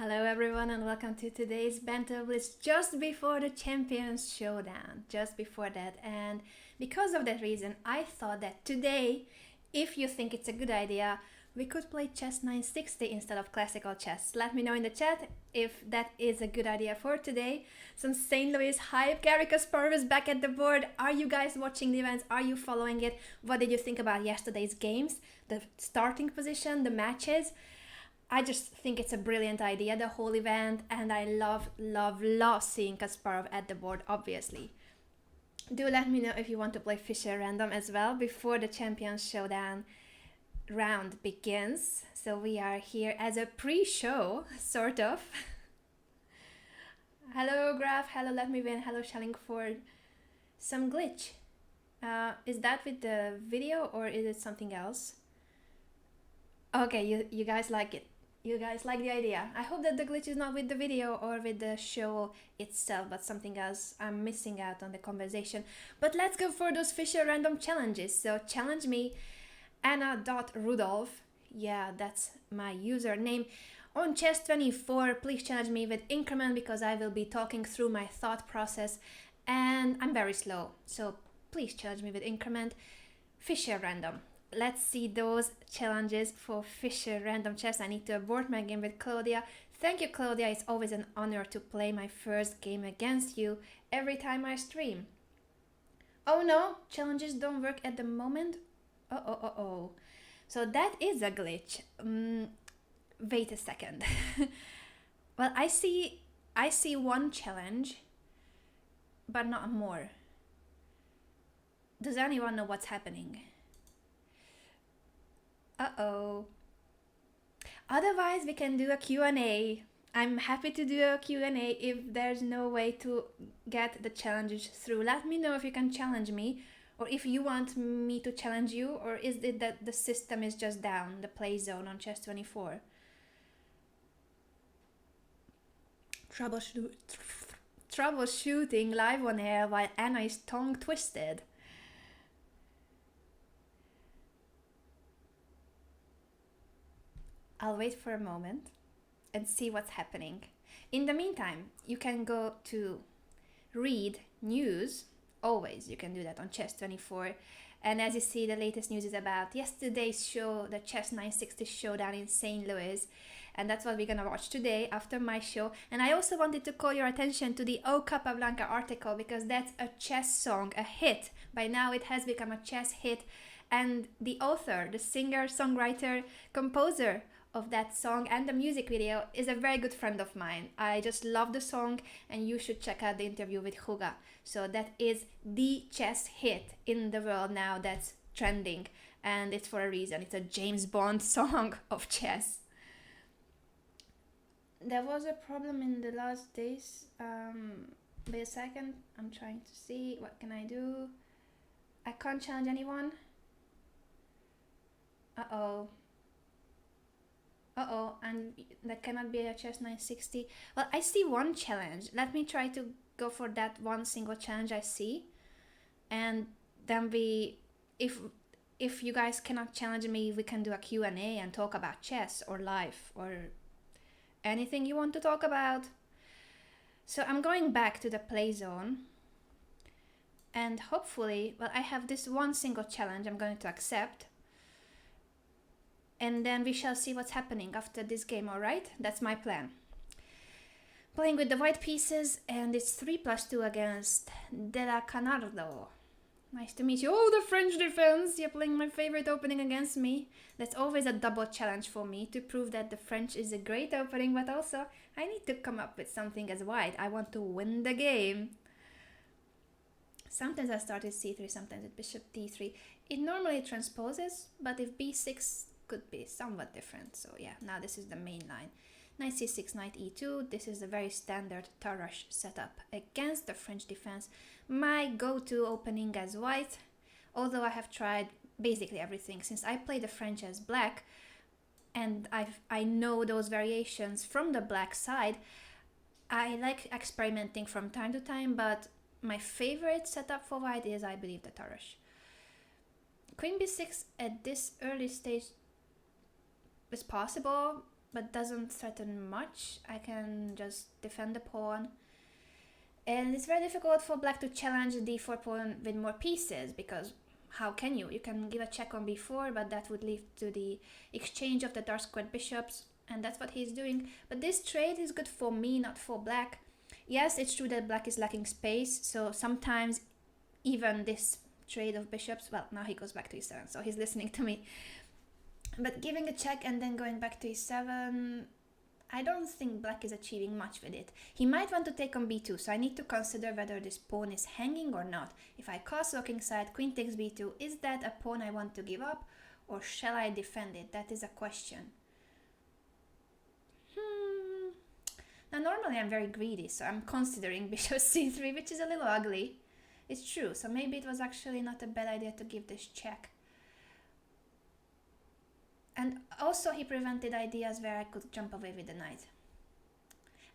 Hello everyone and welcome to today's Banter Blitz just before the Champions Showdown, just before that. And because of that reason, I thought that today, if you think it's a good idea, we could play chess 960 instead of classical chess. Let me know in the chat if that is a good idea for today. Some St. Louis hype. Garry Kasparov is back at the board. Are you guys watching the events? Are you following it? What did you think about yesterday's games? The starting position, the matches? I just think it's a brilliant idea, the whole event, and I love seeing Kasparov at the board, obviously. Do let me know if you want to play Fischer Random as well before the Champions Showdown round begins. So we are here as a pre-show, sort of. Hello Graf, hello Let Me Win, hello Shellingford. Some glitch. Is that with the video or is it something else? Okay, you guys like it. You guys like the idea. I hope that the glitch is not with the video or with the show itself, but something else. I'm missing out on the conversation. But let's go for those Fischer random challenges. So challenge me, Anna.Rudolf. Yeah, that's my username. On chess24, please challenge me with increment because I will be talking through my thought process and I'm very slow. So please challenge me with increment. Fischer random. Let's see those challenges for Fischer Random Chess. I need to abort my game with Claudia. Thank you, Claudia. It's always an honor to play my first game against you every time I stream. Oh no, challenges don't work at the moment. Oh. So that is a glitch. Wait a second. Well, I see one challenge, but not more. Does anyone know what's happening? Uh-oh. Otherwise, we can do a Q&A. I'm happy to do a Q&A if there's no way to get the challenges through. Let me know if you can challenge me, or if you want me to challenge you, or is it that the system is just down, the play zone on chess24? Troubleshooting live on air while Anna is tongue twisted. I'll wait for a moment and see what's happening. In the meantime, you can go to read news. Always, you can do that on chess24. And as you see, the latest news is about yesterday's show, the Chess 960 showdown in St. Louis. And that's what we're gonna watch today after my show. And I also wanted to call your attention to the O Capablanca article because that's a chess song, a hit. By now it has become a chess hit. And the author, the singer, songwriter, composer of that song and the music video is a very good friend of mine. I just love the song and you should check out the interview with Huga. So that is the chess hit in the world now that's trending, and it's for a reason. It's a James Bond song of chess. There was a problem in the last days. Wait a second, I'm trying to see what can I do. I can't challenge anyone. Uh-oh, and that cannot be a chess 960. Well, I see one challenge. Let me try to go for that one single challenge I see. And then if you guys cannot challenge me, we can do a Q&A and talk about chess or life or anything you want to talk about. So I'm going back to the play zone. And hopefully, well, I have this one single challenge I'm going to accept. And then we shall see what's happening after this game, alright? That's my plan. Playing with the white pieces, and it's 3+2 against De La Canardo. Nice to meet you. Oh, the French defense! You're playing my favorite opening against me. That's always a double challenge for me to prove that the French is a great opening, but also I need to come up with something as white. I want to win the game. Sometimes I start with c3, sometimes with bishop d3. It normally transposes, but if b6 could be somewhat different. So yeah, now this is the main line. Knight c6, knight e2. This is a very standard Tarrasch setup against the French defense. My go-to opening as white, although I have tried basically everything since I play the French as black and I know those variations from the black side. I like experimenting from time to time, but my favorite setup for white is, I believe, the Tarrasch. Queen b6 at this early stage is possible. but doesn't threaten much. I can just defend the pawn. And it's very difficult for black to challenge the d4 pawn with more pieces, because how can you? You can give a check on b4, but that would lead to the exchange of the dark squared bishops, and that's what he's doing. But this trade is good for me, not for black. Yes, it's true that black is lacking space, so sometimes even this trade of bishops, well, now he goes back to e7, so he's listening to me. But giving a check and then going back to e7, I don't think black is achieving much with it. He might want to take on b2, so I need to consider whether this pawn is hanging or not. If I castle kingside, queen takes b2, is that a pawn I want to give up, or shall I defend it? That is a question. Now normally I'm very greedy, so I'm considering bishop c3, which is a little ugly. It's true, so maybe it was actually not a bad idea to give this check. And also he prevented ideas where I could jump away with the knight.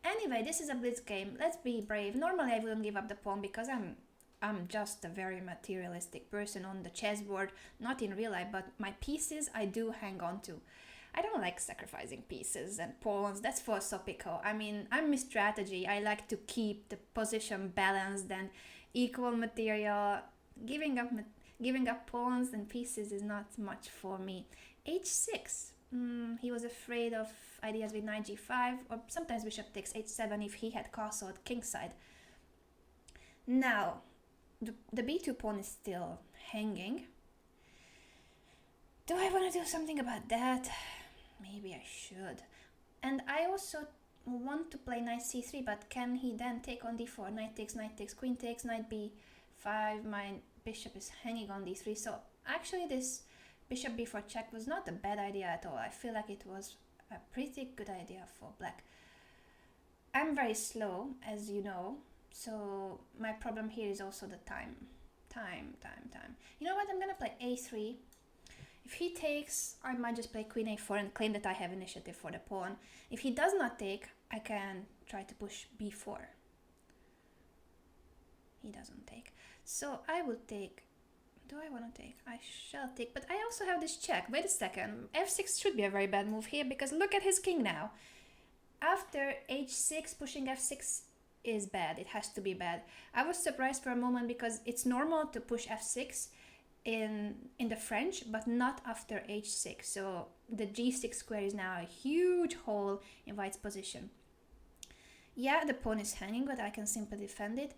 Anyway, this is a blitz game. Let's be brave. Normally I wouldn't give up the pawn because I'm just a very materialistic person on the chessboard, not in real life, but my pieces I do hang on to. I don't like sacrificing pieces and pawns, that's philosophical. I mean, I'm a strategy. I like to keep the position balanced and equal material. Giving up pawns and pieces is not much for me. h6. He was afraid of ideas with knight g5, or sometimes bishop takes h7 if he had castled kingside. Now, the b2 pawn is still hanging. Do I want to do something about that? Maybe I should. And I also want to play knight c3, but can he then take on d4? Knight takes, queen takes, knight b5. My bishop is hanging on d3. So actually this bishop b4 check was not a bad idea at all. I feel like it was a pretty good idea for black. I'm very slow, as you know, so my problem here is also the time. You know what? I'm gonna play a3. If he takes, I might just play queen a4 and claim that I have initiative for the pawn. If he does not take, I can try to push b4. He doesn't take. So I will take. Do I want to take? I shall take, but I also have this check. Wait a second. f6 should be a very bad move here, because look at his king now. After h6, pushing f6 is bad. It has to be bad. I was surprised for a moment because it's normal to push f6 in the French, but not after h6. So the g6 square is now a huge hole in white's position. Yeah, the pawn is hanging, but I can simply defend it.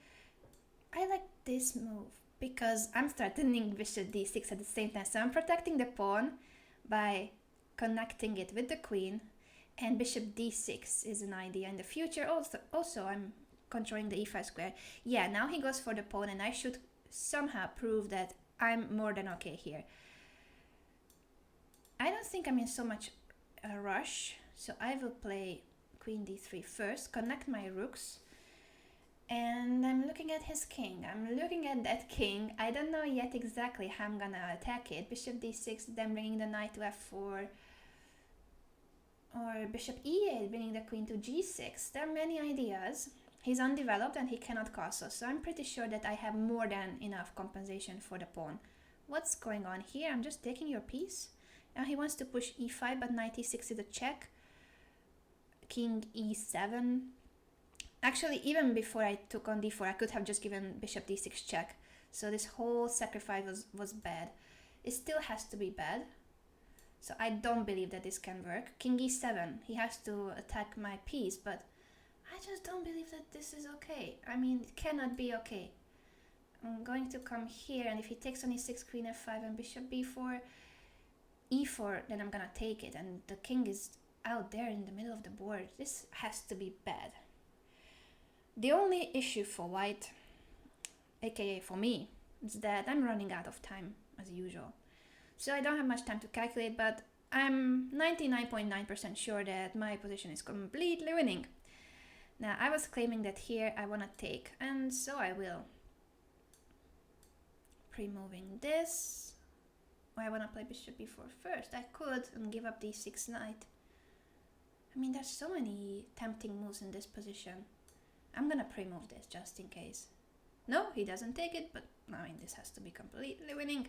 I like this move because I'm threatening bishop d6 at the same time. So I'm protecting the pawn by connecting it with the queen, and bishop d6 is an idea in the future. Also I'm controlling the e5 square. Yeah, now he goes for the pawn, and I should somehow prove that I'm more than okay here. I don't think I'm in so much a rush, so I will play queen d3 first, connect my rooks, and I'm looking at his king. I'm looking at that king. I don't know yet exactly how I'm gonna attack it. Bishop d6, then bringing the knight to f4, or bishop e8, bringing the queen to g6. There are many ideas. He's undeveloped and he cannot castle, so I'm pretty sure that I have more than enough compensation for the pawn. What's going on here? I'm just taking your piece. Now he wants to push e5, but knight e6 is a check. King e7. Actually, even before I took on d4, I could have just given bishop d6 check. So this whole sacrifice was bad. It still has to be bad. So I don't believe that this can work. King e7. He has to attack my piece, but I just don't believe that this is okay. I mean, it cannot be okay. I'm going to come here, and if he takes on e6, queen f5, and bishop b4, e4, then I'm gonna take it, and the king is out there in the middle of the board. This has to be bad. The only issue for white, aka for me, is that I'm running out of time, as usual. So I don't have much time to calculate, but I'm 99.9% sure that my position is completely winning. Now, I was claiming that here I want to take, and so I will. Pre-moving this. I want to play bishop b4 first. I could and give up d6 knight. I mean, there's so many tempting moves in this position. I'm gonna pre-move this just in case. No, he doesn't take it, but I mean, this has to be completely winning.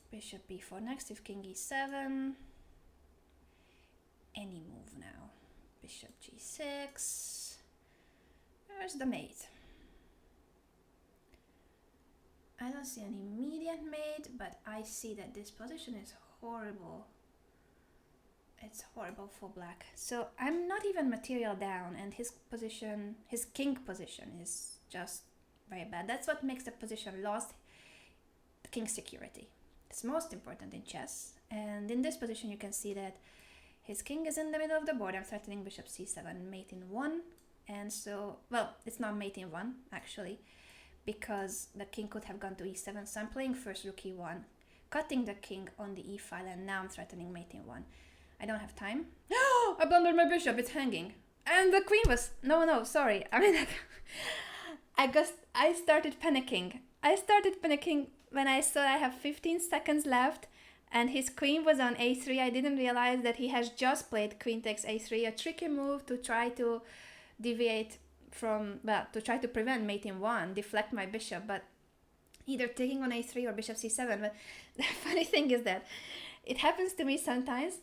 Bishop b4 next, if king e7. any move now. Bishop g6. Where's the mate? I don't see an immediate mate, but I see that this position is horrible. It's horrible for black. So I'm not even material down, and his position, his king position is just very bad. That's what makes the position lost, the king security. It's most important in chess. And in this position you can see that his king is in the middle of the board. I'm threatening bishop c7, mate in 1. And so, well, it's not mate in 1 actually, because the king could have gone to e7. So I'm playing first rook e1, cutting the king on the e file, and now I'm threatening mate in 1. I don't have time. I blundered my bishop, it's hanging. And the queen was, no, sorry. I mean, I started panicking. I started panicking when I saw I have 15 seconds left and his queen was on a3. I didn't realize that he has just played queen takes a3, a tricky move to try to deviate from, well, to try to prevent mate in 1, deflect my bishop, but either taking on a3 or bishop c7. But the funny thing is that it happens to me sometimes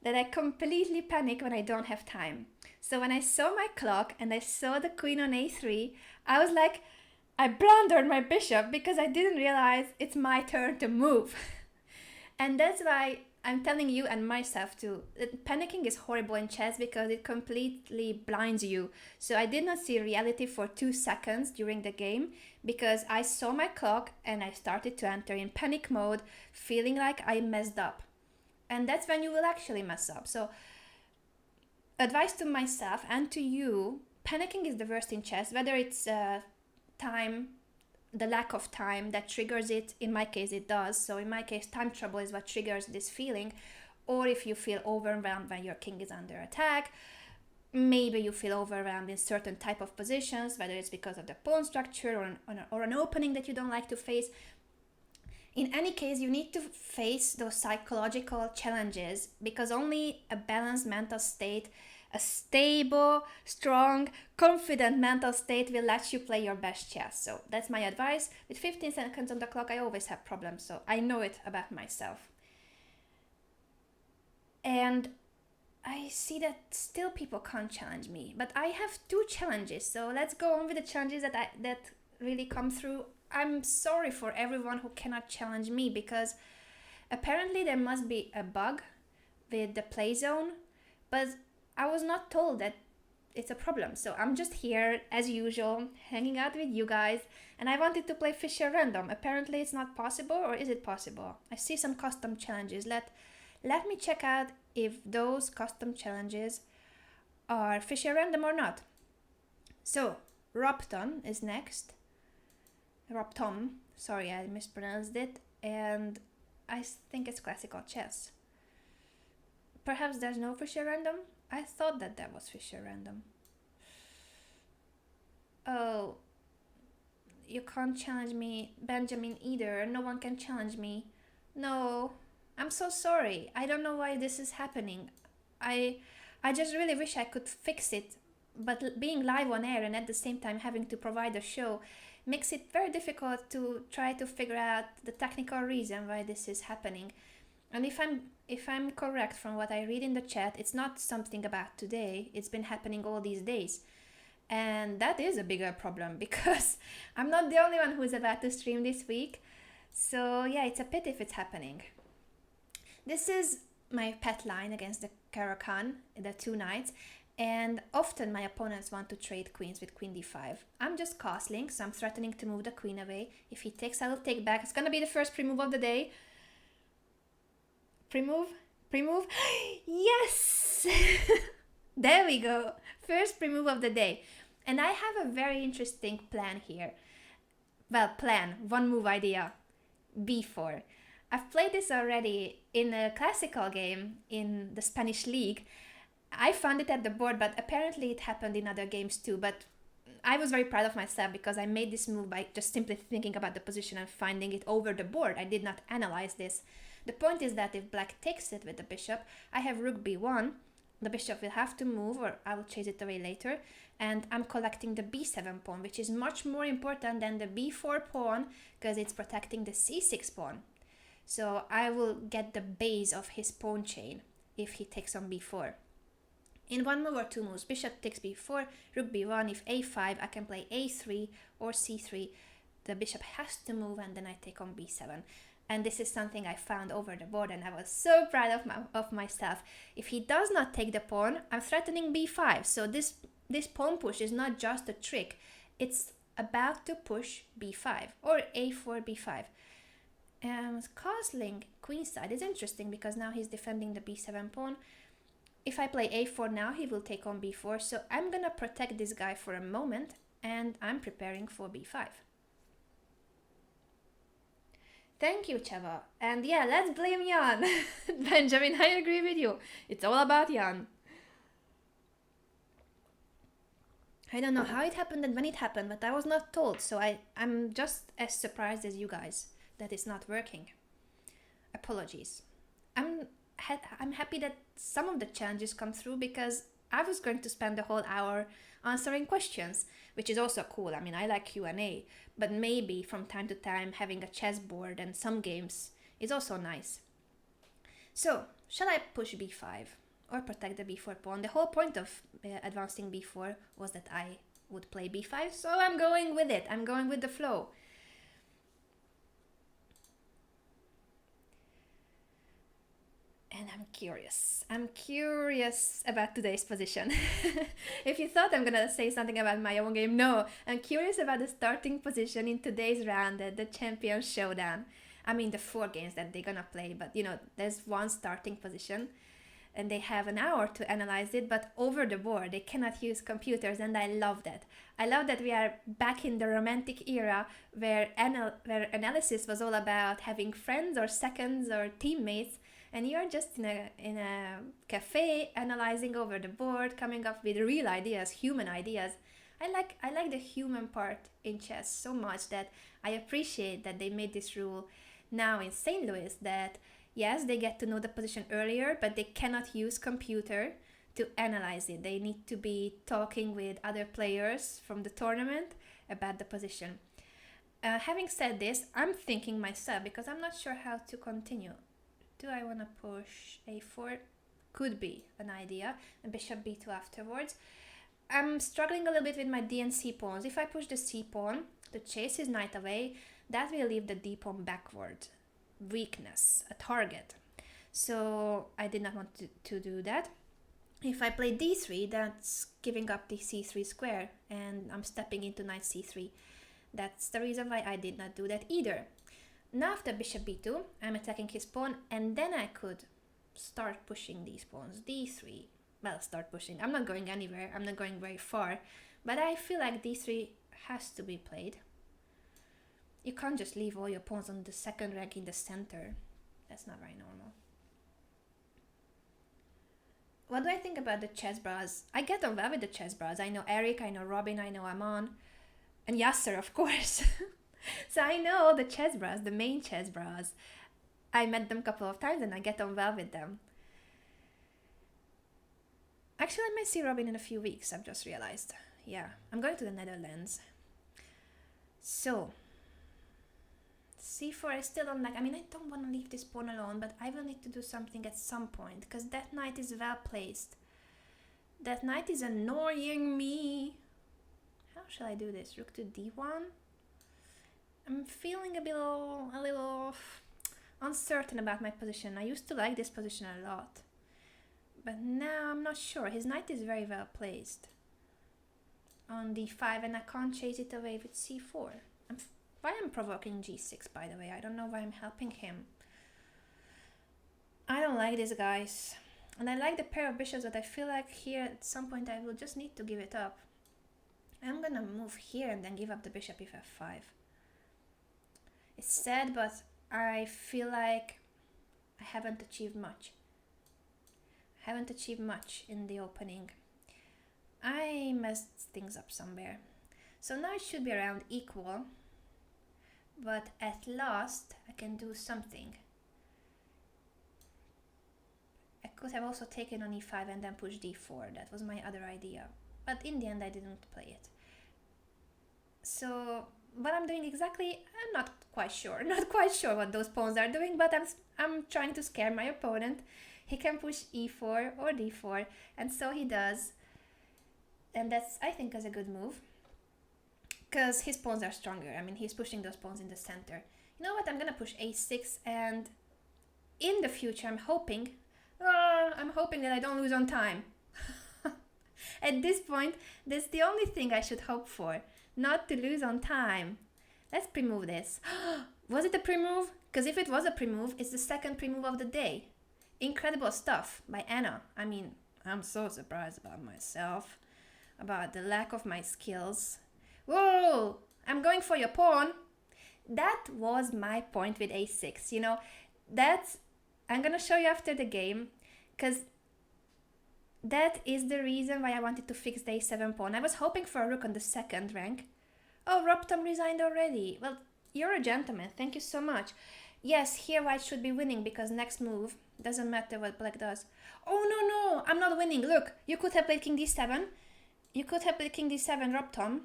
that I completely panic when I don't have time. So when I saw my clock and I saw the queen on a3, I was like, I blundered my bishop because I didn't realize it's my turn to move. And that's why I'm telling you and myself too, that panicking is horrible in chess because it completely blinds you. So I did not see reality for 2 seconds during the game because I saw my clock and I started to enter in panic mode, feeling like I messed up. And that's when you will actually mess up. So advice to myself and to you, panicking is the worst in chess, whether it's time, the lack of time that triggers it. In my case it does. So in my case, time trouble is what triggers this feeling. Or if you feel overwhelmed when your king is under attack, maybe you feel overwhelmed in certain type of positions, whether it's because of the pawn structure or an opening that you don't like to face. In any case, you need to face those psychological challenges because only a balanced mental state, a stable, strong, confident mental state will let you play your best chess. So that's my advice. With 15 seconds on the clock, I always have problems, so I know it about myself. And I see that still people can't challenge me, but I have 2 challenges. So let's go on with the challenges that really come through. I'm sorry for everyone who cannot challenge me because apparently there must be a bug with the play zone, but I was not told that it's a problem. So I'm just here as usual, hanging out with you guys, and I wanted to play Fischer random. Apparently it's not possible, or is it possible? I see some custom challenges. Let me check out if those custom challenges are Fischer random or not. So Robton is next. Robtom, sorry, I mispronounced it, and I think it's classical chess. Perhaps there's no Fischer random? I thought that there was Fischer random. Oh, you can't challenge me, Benjamin, either. No one can challenge me. No, I'm so sorry. I don't know why this is happening. I just really wish I could fix it, but being live on air and at the same time having to provide a show makes it very difficult to try to figure out the technical reason why this is happening. And if I'm correct from what I read in the chat, it's not something about today. It's been happening all these days. And that is a bigger problem because I'm not the only one who's about to stream this week. So yeah, it's a pity if it's happening. This is my pet line against the Caro-Kann, the 2 knights. And often my opponents want to trade queens with queen d5. I'm just castling, so I'm threatening to move the queen away. If he takes, I will take back. It's gonna be the first pre-move of the day. Pre-move? Pre-move? Yes! There we go. First pre-move of the day. And I have a very interesting plan here. Well, plan, 1 move idea. b4. I've played this already in a classical game in the Spanish league. I found it at the board, but apparently it happened in other games too. But I was very proud of myself because I made this move by just simply thinking about the position and finding it over the board. I did not analyze this. The point is that if black takes it with the bishop, I have rook b1. The bishop will have to move, or I will chase it away later. And I'm collecting the b7 pawn, which is much more important than the b4 pawn because it's protecting the c6 pawn. So I will get the base of his pawn chain if he takes on b4. In one move or two moves, bishop takes b4, rook b1. If a5, I can play a3 or c3. The bishop has to move, and then I take on b7. And this is something I found over the board, and I was so proud of myself. If he does not take the pawn, I'm threatening b5. So this pawn push is not just a trick. It's about to push b5 or a4, b5. Castling queenside is interesting because now he's defending the b7 pawn. If I play a4 now, he will take on b4. So I'm gonna protect this guy for a moment, and I'm preparing for b5. Thank you, Cheva. And yeah, let's blame Jan. Benjamin, I agree with you. It's all about Jan. I don't know how it happened and when it happened, but I was not told. So I'm just as surprised as you guys that it's not working. Apologies. I'm happy that some of the challenges come through, because I was going to spend the whole hour answering questions, which is also cool. I mean, I like Q&A, but maybe from time to time having a chessboard and some games is also nice. So, shall I push b5 or protect the b4 pawn? The whole point of advancing b4 was that I would play b5, so I'm going with it. I'm going with the flow. And I'm curious. I'm curious about today's position. If you thought I'm gonna say something about my own game, no. I'm curious about the starting position in today's round at the Champions Showdown. I mean, the 4 games that they're gonna play, but you know, there's one starting position and they have an hour to analyze it, but over the board, they cannot use computers, and I love that. I love that we are back in the romantic era where analysis was all about having friends or seconds or teammates, and you're just in a cafe analyzing over the board, coming up with real ideas, human ideas. I like the human part in chess so much that I appreciate that they made this rule now in St. Louis, that yes, they get to know the position earlier, but they cannot use computer to analyze it. They need to be talking with other players from the tournament about the position. Having said this, I'm thinking myself, because I'm not sure how to continue. Do I want to push a4? Could be an idea. And bishop b2 afterwards. I'm struggling a little bit with my d and c pawns. If I push the c pawn to chase his knight away, that will leave the d pawn backward. Weakness, a target. So I did not want to do that. If I play d3, that's giving up the c3 square, and I'm stepping into knight c3. That's the reason why I did not do that either. Now after bishop b2, I'm attacking his pawn, and then I could start pushing these pawns. d3, well, start pushing. I'm not going anywhere, I'm not going very far, but I feel like d3 has to be played. You can't just leave all your pawns on the second rank in the center. That's not very normal. What do I think about the chess bras? I get on well with the chess bras. I know Eric, I know Robin, I know Aman, and Yasser, of course. So I know the chess bras, the main chess bras. I met them a couple of times and I get on well with them. Actually, I may see Robin in a few weeks, I've just realized. Yeah, I'm going to the Netherlands. So, c4 I still don't like. I mean, I don't want to leave this pawn alone, but I will need to do something at some point, because that knight is well placed. That knight is annoying me. How shall I do this? Rook to d1? I'm feeling a little uncertain about my position. I used to like this position a lot, but now I'm not sure. His knight is very well placed on d5, and I can't chase it away with c4. Why I'm provoking g6, by the way? I don't know why I'm helping him. I don't like this, guys. And I like the pair of bishops, but I feel like here at some point I will just need to give it up. I'm gonna move here and then give up the bishop if f5. It's sad, but I feel like I haven't achieved much. I haven't achieved much in the opening. I messed things up somewhere. So now it should be around equal. But at last I can do something. I could have also taken on e5 and then pushed d4. That was my other idea. But in the end I didn't play it. So what I'm doing exactly, I'm not quite sure. Not quite sure what those pawns are doing, but I'm trying to scare my opponent. he can push e4 or d4, and so he does. And that's, I think, is a good move, because his pawns are stronger. I mean, he's pushing those pawns in the center. You know what? I'm gonna push a6, and in the future, I'm hoping that I don't lose on time. At this point, that's the only thing I should hope for, not to lose on time. Let's pre-move this. Was it a pre-move? Because if it was a pre-move, it's the second pre-move of the day. Incredible stuff by Anna. I mean, I'm so surprised about myself, about the lack of my skills. Whoa! I'm going for your pawn. That was my point with a6. You know, that's, I'm gonna show you after the game, because that is the reason why I wanted to fix the a7 pawn. I was hoping for a rook on the second rank. Oh, Ruptom resigned already. Well, you're a gentleman. Thank you so much. Yes, here white should be winning, because next move doesn't matter what black does. Oh, no, I'm not winning. Look, you could have played king d7. You could have played king d7, Ruptom.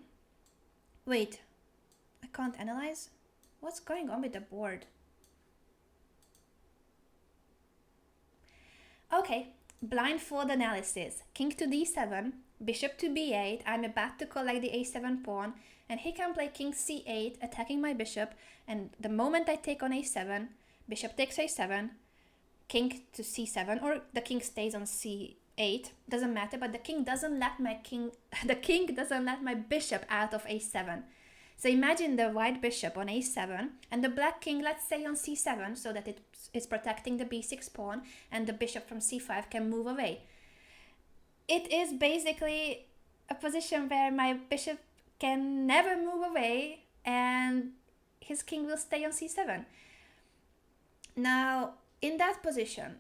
Wait, I can't analyze. What's going on with the board? Okay, blindfold analysis. King to d7, bishop to b8. I'm about to collect the a7 pawn, and he can play king c8, attacking my bishop. And the moment I take on a7, bishop takes a7, king to c7, or the king stays on c8, doesn't matter. But the king doesn't let my doesn't let my bishop out of a7. So imagine the white bishop on a7 and the black king, let's say, on c7, so that it's protecting the b6 pawn, and the bishop from c5 can move away. It is basically a position where my bishop can never move away and his king will stay on c7. Now, in that position,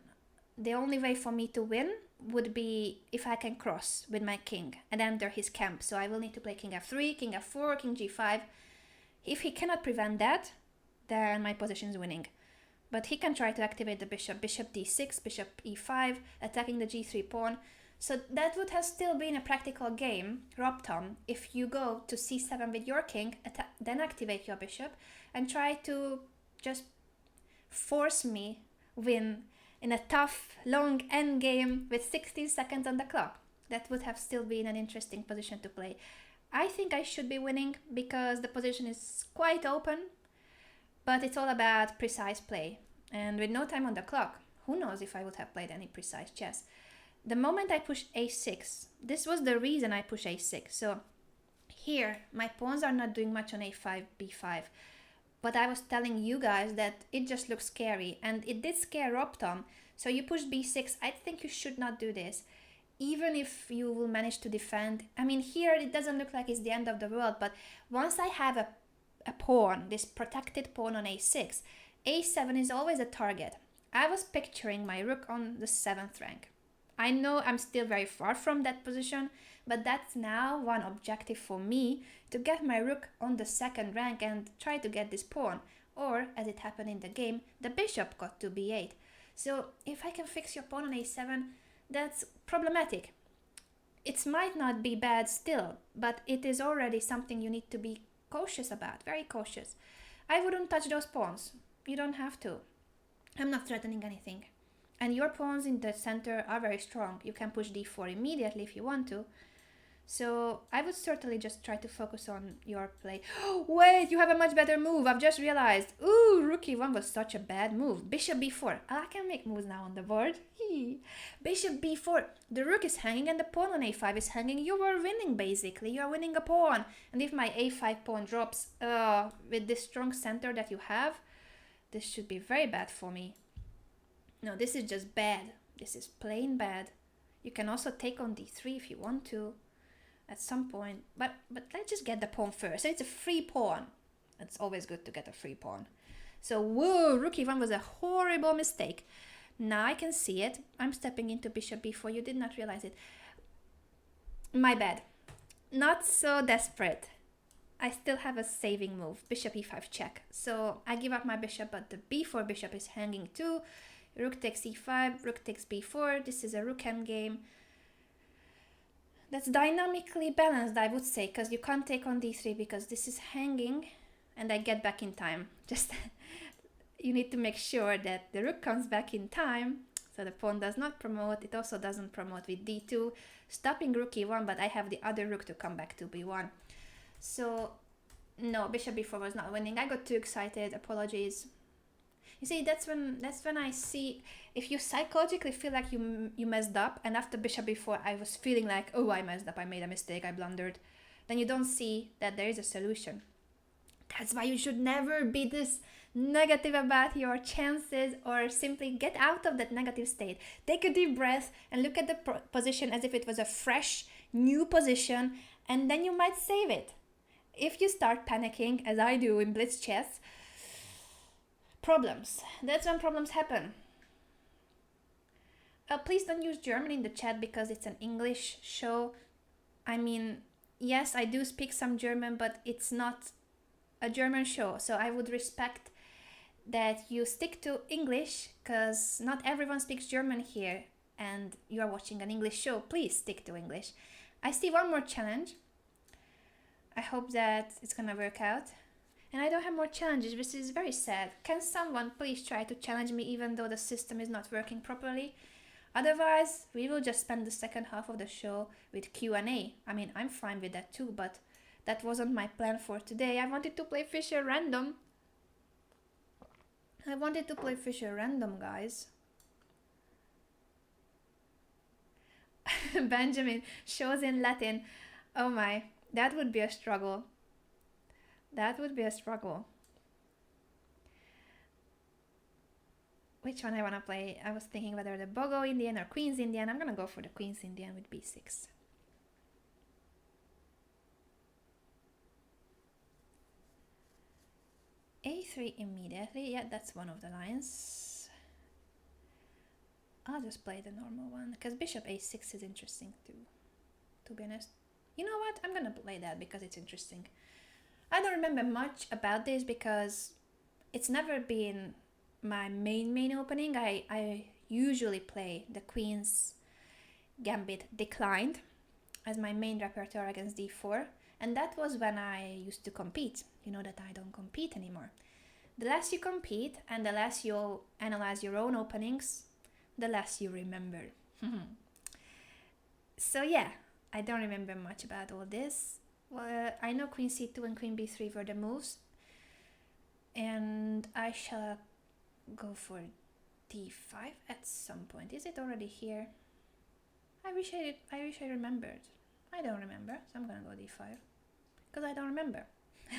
the only way for me to win would be if I can cross with my king and enter his camp. So I will need to play king f3, king f4, king g5. If he cannot prevent that, then my position is winning. But he can try to activate the bishop, bishop d6, bishop e5, attacking the g3 pawn. So that would have still been a practical game, Ruptom, if you go to c7 with your king, then activate your bishop, and try to just force me win in a tough, long endgame with 16 seconds on the clock. That would have still been an interesting position to play. I think I should be winning because the position is quite open, but it's all about precise play. And with no time on the clock, who knows if I would have played any precise chess. The moment I push a6, this was the reason I push a6. So here, my pawns are not doing much on a5, b5. But I was telling you guys that it just looks scary, and it did scare Ruptom. So you push b6. I think you should not do this, even if you will manage to defend. I mean, here it doesn't look like it's the end of the world, but once I have a pawn, this protected pawn on a6, a7 is always a target. I was picturing my rook on the 7th rank. I know I'm still very far from that position, but that's now one objective for me, to get my rook on the 2nd rank and try to get this pawn. Or, as it happened in the game, the bishop got to b8. So if I can fix your pawn on a7, that's problematic. It might not be bad still, but it is already something you need to be cautious about, very cautious. I wouldn't touch those pawns. You don't have to. I'm not threatening anything. And your pawns in the center are very strong. You can push d4 immediately if you want to. So I would certainly just try to focus on your play. Wait, you have a much better move. I've just realized. Ooh, rook e1 was such a bad move. Bishop b4. I can make moves now on the board. Bishop b4. The rook is hanging and the pawn on a5 is hanging. You were winning, basically. You are winning a pawn. And if my a5 pawn drops with this strong center that you have, this should be very bad for me. No, this is just bad. This is plain bad. You can also take on d3 if you want to at some point. But let's just get the pawn first. It's a free pawn. It's always good to get a free pawn. So, whoa, rook e1 was a horrible mistake. Now I can see it. I'm stepping into bishop b4. You did not realize it. My bad. Not so desperate. I still have a saving move. Bishop e5 check. So I give up my bishop, but the b4 bishop is hanging too. Rook takes e5, rook takes b4. This is a rook endgame. That's dynamically balanced, I would say, because you can't take on d3 because this is hanging and I get back in time. Just you need to make sure that the rook comes back in time. So So the pawn does not promote. It also doesn't promote with d2, stopping rook e1, but I have the other rook to come back to b1. So no, bishop b4 was not winning. I got too excited. Apologies. You see, that's when I see, if you psychologically feel like you messed up, and after bishop b4 I was feeling like, oh, I messed up, I made a mistake, I blundered, then you don't see that there is a solution. That's why you should never be this negative about your chances, or simply get out of that negative state. Take a deep breath and look at the position as if it was a fresh, new position, and then you might save it. If you start panicking, as I do in Blitz chess, problems. That's when problems happen. Please don't use German in the chat because it's an English show. I mean, yes, I do speak some German, but it's not a German show. So I would respect that you stick to English, because not everyone speaks German here and you are watching an English show. Please stick to English. I see one more challenge. I hope that it's gonna work out. And I don't have more challenges, which is very sad. Can someone please try to challenge me even though the system is not working properly? Otherwise, we will just spend the second half of the show with Q&A. I mean, I'm fine with that too, but that wasn't my plan for today. I wanted to play Fischer Random. Guys. Benjamin, shows in Latin. Oh my, that would be a struggle. Which one I want to play? I was thinking whether the Bogo Indian or Queen's Indian. I'm gonna go for the Queen's Indian with b6. a3 immediately. Yeah, that's one of the lines. I'll just play the normal one because bishop a6 is interesting too, to be honest. You know what? I'm gonna play that because it's interesting. I don't remember much about this because it's never been my main opening. I usually play the Queen's Gambit Declined as my main repertoire against d4, and that was when I used to compete. You know that I don't compete anymore. The less you compete and the less you analyze your own openings, the less you remember. So yeah, I don't remember much about all this. Well, I know Queen c2 and Queen b3 were the moves, and I shall go for d5 at some point. Is it already here? I wish I remembered. I don't remember, so I'm gonna go d5 because I don't remember.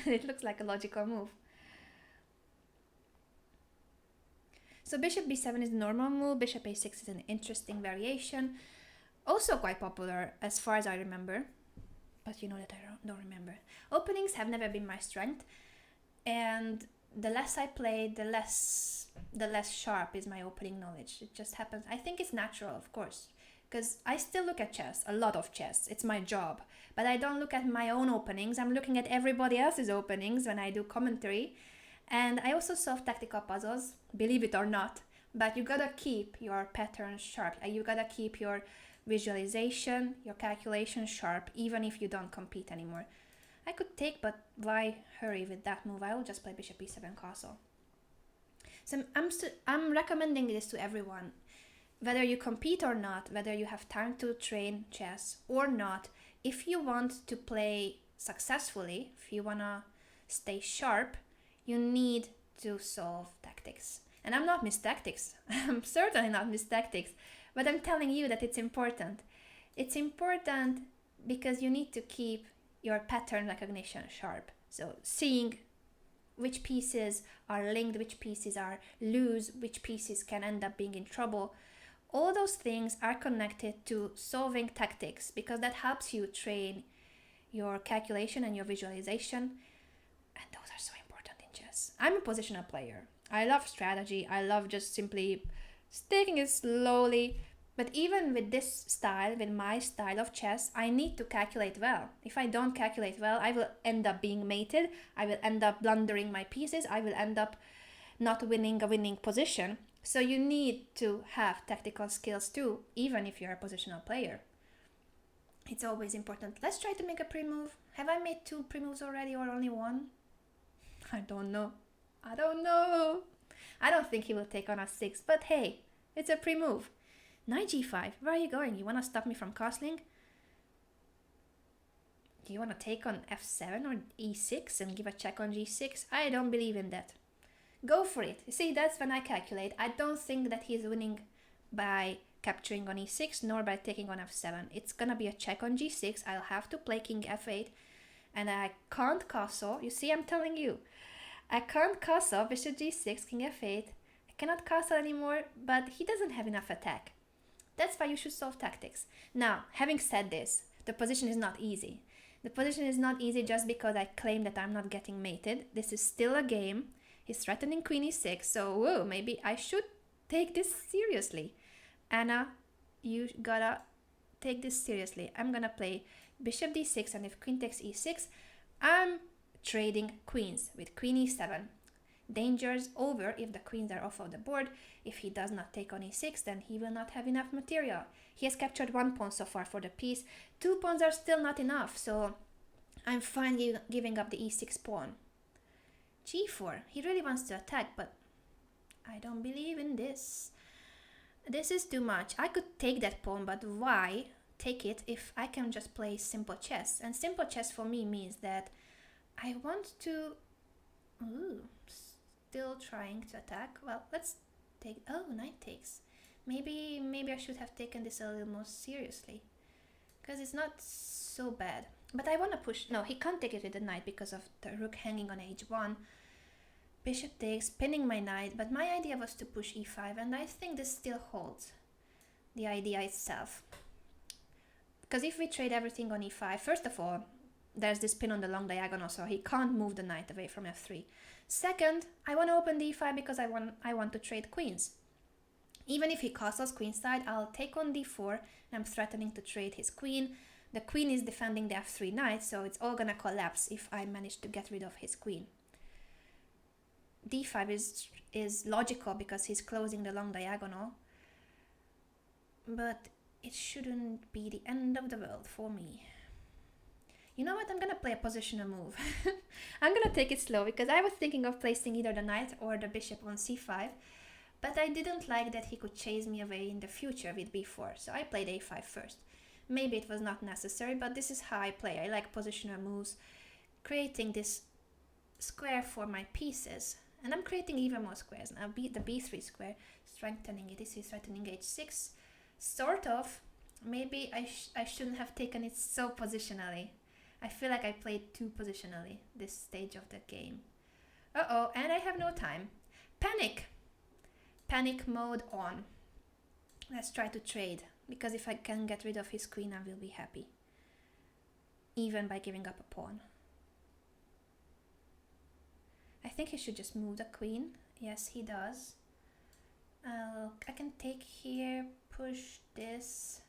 It looks like a logical move. So bishop b7 is the normal move. Bishop a6 is an interesting variation, also quite popular as far as I remember. But you know that I don't remember. Openings have never been my strength, and the less I play, the less sharp is my opening knowledge. It just happens. I think it's natural, of course, because I still look at chess, a lot of chess. It's my job, but I don't look at my own openings. I'm looking at everybody else's openings when I do commentary, and I also solve tactical puzzles, believe it or not. But you gotta keep your patterns sharp. You gotta keep your visualization, your calculation sharp, even if you don't compete anymore. I could take, but why hurry with that move? I will just play bishop e7 castle. So I'm recommending this to everyone, whether you compete or not, whether you have time to train chess or not. If you want to play successfully, if you wanna stay sharp, you need to solve tactics. And I'm not Miss Tactics. I'm certainly not Miss Tactics. But I'm telling you that it's important. It's important because you need to keep your pattern recognition sharp. So seeing which pieces are linked, which pieces are loose, which pieces can end up being in trouble. All those things are connected to solving tactics because that helps you train your calculation and your visualization. And those are so important in chess. I'm a positional player. I love strategy. I love just simply taking it slowly, but even with this style, with my style of chess, I need to calculate well. If I don't calculate well, I will end up being mated, I will end up blundering my pieces, I will end up not winning a winning position. So you need to have tactical skills too, even if you're a positional player. It's always important. Let's try to make a pre-move. Have I made 2 pre-moves already or only 1? I don't know. I don't think he will take on a 6, but hey, it's a pre-move. Knight g5. Where are you going? You want to stop me from castling? Do you want to take on f7 or e6 and give a check on g6? I don't believe in that. Go for it. You see, that's when I calculate. I don't think that he's winning by capturing on e6 nor by taking on f7. It's gonna be a check on g6. I'll have to play king f8 and I can't castle. You see, I'm telling you. I can't castle bishop g6, king f8. I cannot castle anymore, but he doesn't have enough attack. That's why you should solve tactics. Now, having said this, the position is not easy. The position is not easy just because I claim that I'm not getting mated. This is still a game. He's threatening queen e6, so whoa, maybe I should take this seriously. Anna, you gotta take this seriously. I'm gonna play bishop d6, and if queen takes e6, I'm trading queens with queen e7. Dangers over if the queens are off of the board. If he does not take on e6, then he will not have enough material. He has captured 1 pawn so far for the piece. 2 pawns are still not enough, so I'm fine giving up the e6 pawn. g4. He really wants to attack, but I don't believe in this. This is too much. I could take that pawn, but why take it if I can just play simple chess? And simple chess for me means that I want to... Ooh, still trying to attack. Well, let's take... Oh, knight takes. Maybe I should have taken this a little more seriously, because it's not so bad. But I want to push... No, he can't take it with the knight because of the rook hanging on h1. Bishop takes, pinning my knight, but my idea was to push e5, and I think this still holds, the idea itself. Because if we trade everything on e5, first of all, there's this pin on the long diagonal, so he can't move the knight away from f3. Second, I want to open the e5 because I want to trade queens. Even if he castles queenside, I'll take on d4, and I'm threatening to trade his queen. The queen is defending the f3 knight, so it's all gonna collapse if I manage to get rid of his queen. d5 is logical because he's closing the long diagonal, but it shouldn't be the end of the world for me. You know what, I'm gonna play a positional move. I'm gonna take it slow because I was thinking of placing either the knight or the bishop on c5, but I didn't like that he could chase me away in the future with b4, so I played a5 first. Maybe it was not necessary, but this is how I play. I like positional moves, creating this square for my pieces. And I'm creating even more squares. Now the b3 square, strengthening it. This is threatening h6. Sort of. Maybe I shouldn't have taken it so positionally. I feel like I played too positionally this stage of the game. Uh-oh, and I have no time. Panic! Panic mode on. Let's try to trade, because if I can get rid of his queen, I will be happy. Even by giving up a pawn. I think he should just move the queen. Yes, he does. I can take here, push this,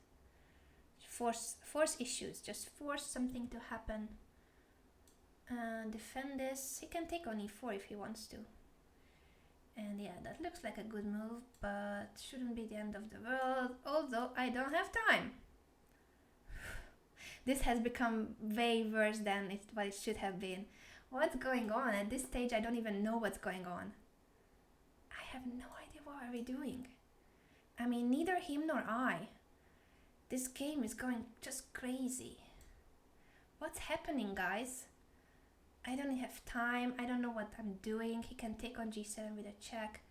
force issues, just force something to happen. Defend this. He can take on e4 if he wants to. And yeah, that looks like a good move, but shouldn't be the end of the world, although I don't have time. This has become way worse than what it should have been. What's going on? At this stage, I don't even know what's going on. I have no idea what are we doing. I mean, neither him nor I. This game is going just crazy. What's happening, guys? I don't have time. I don't know what I'm doing. He can take on g7 with a check.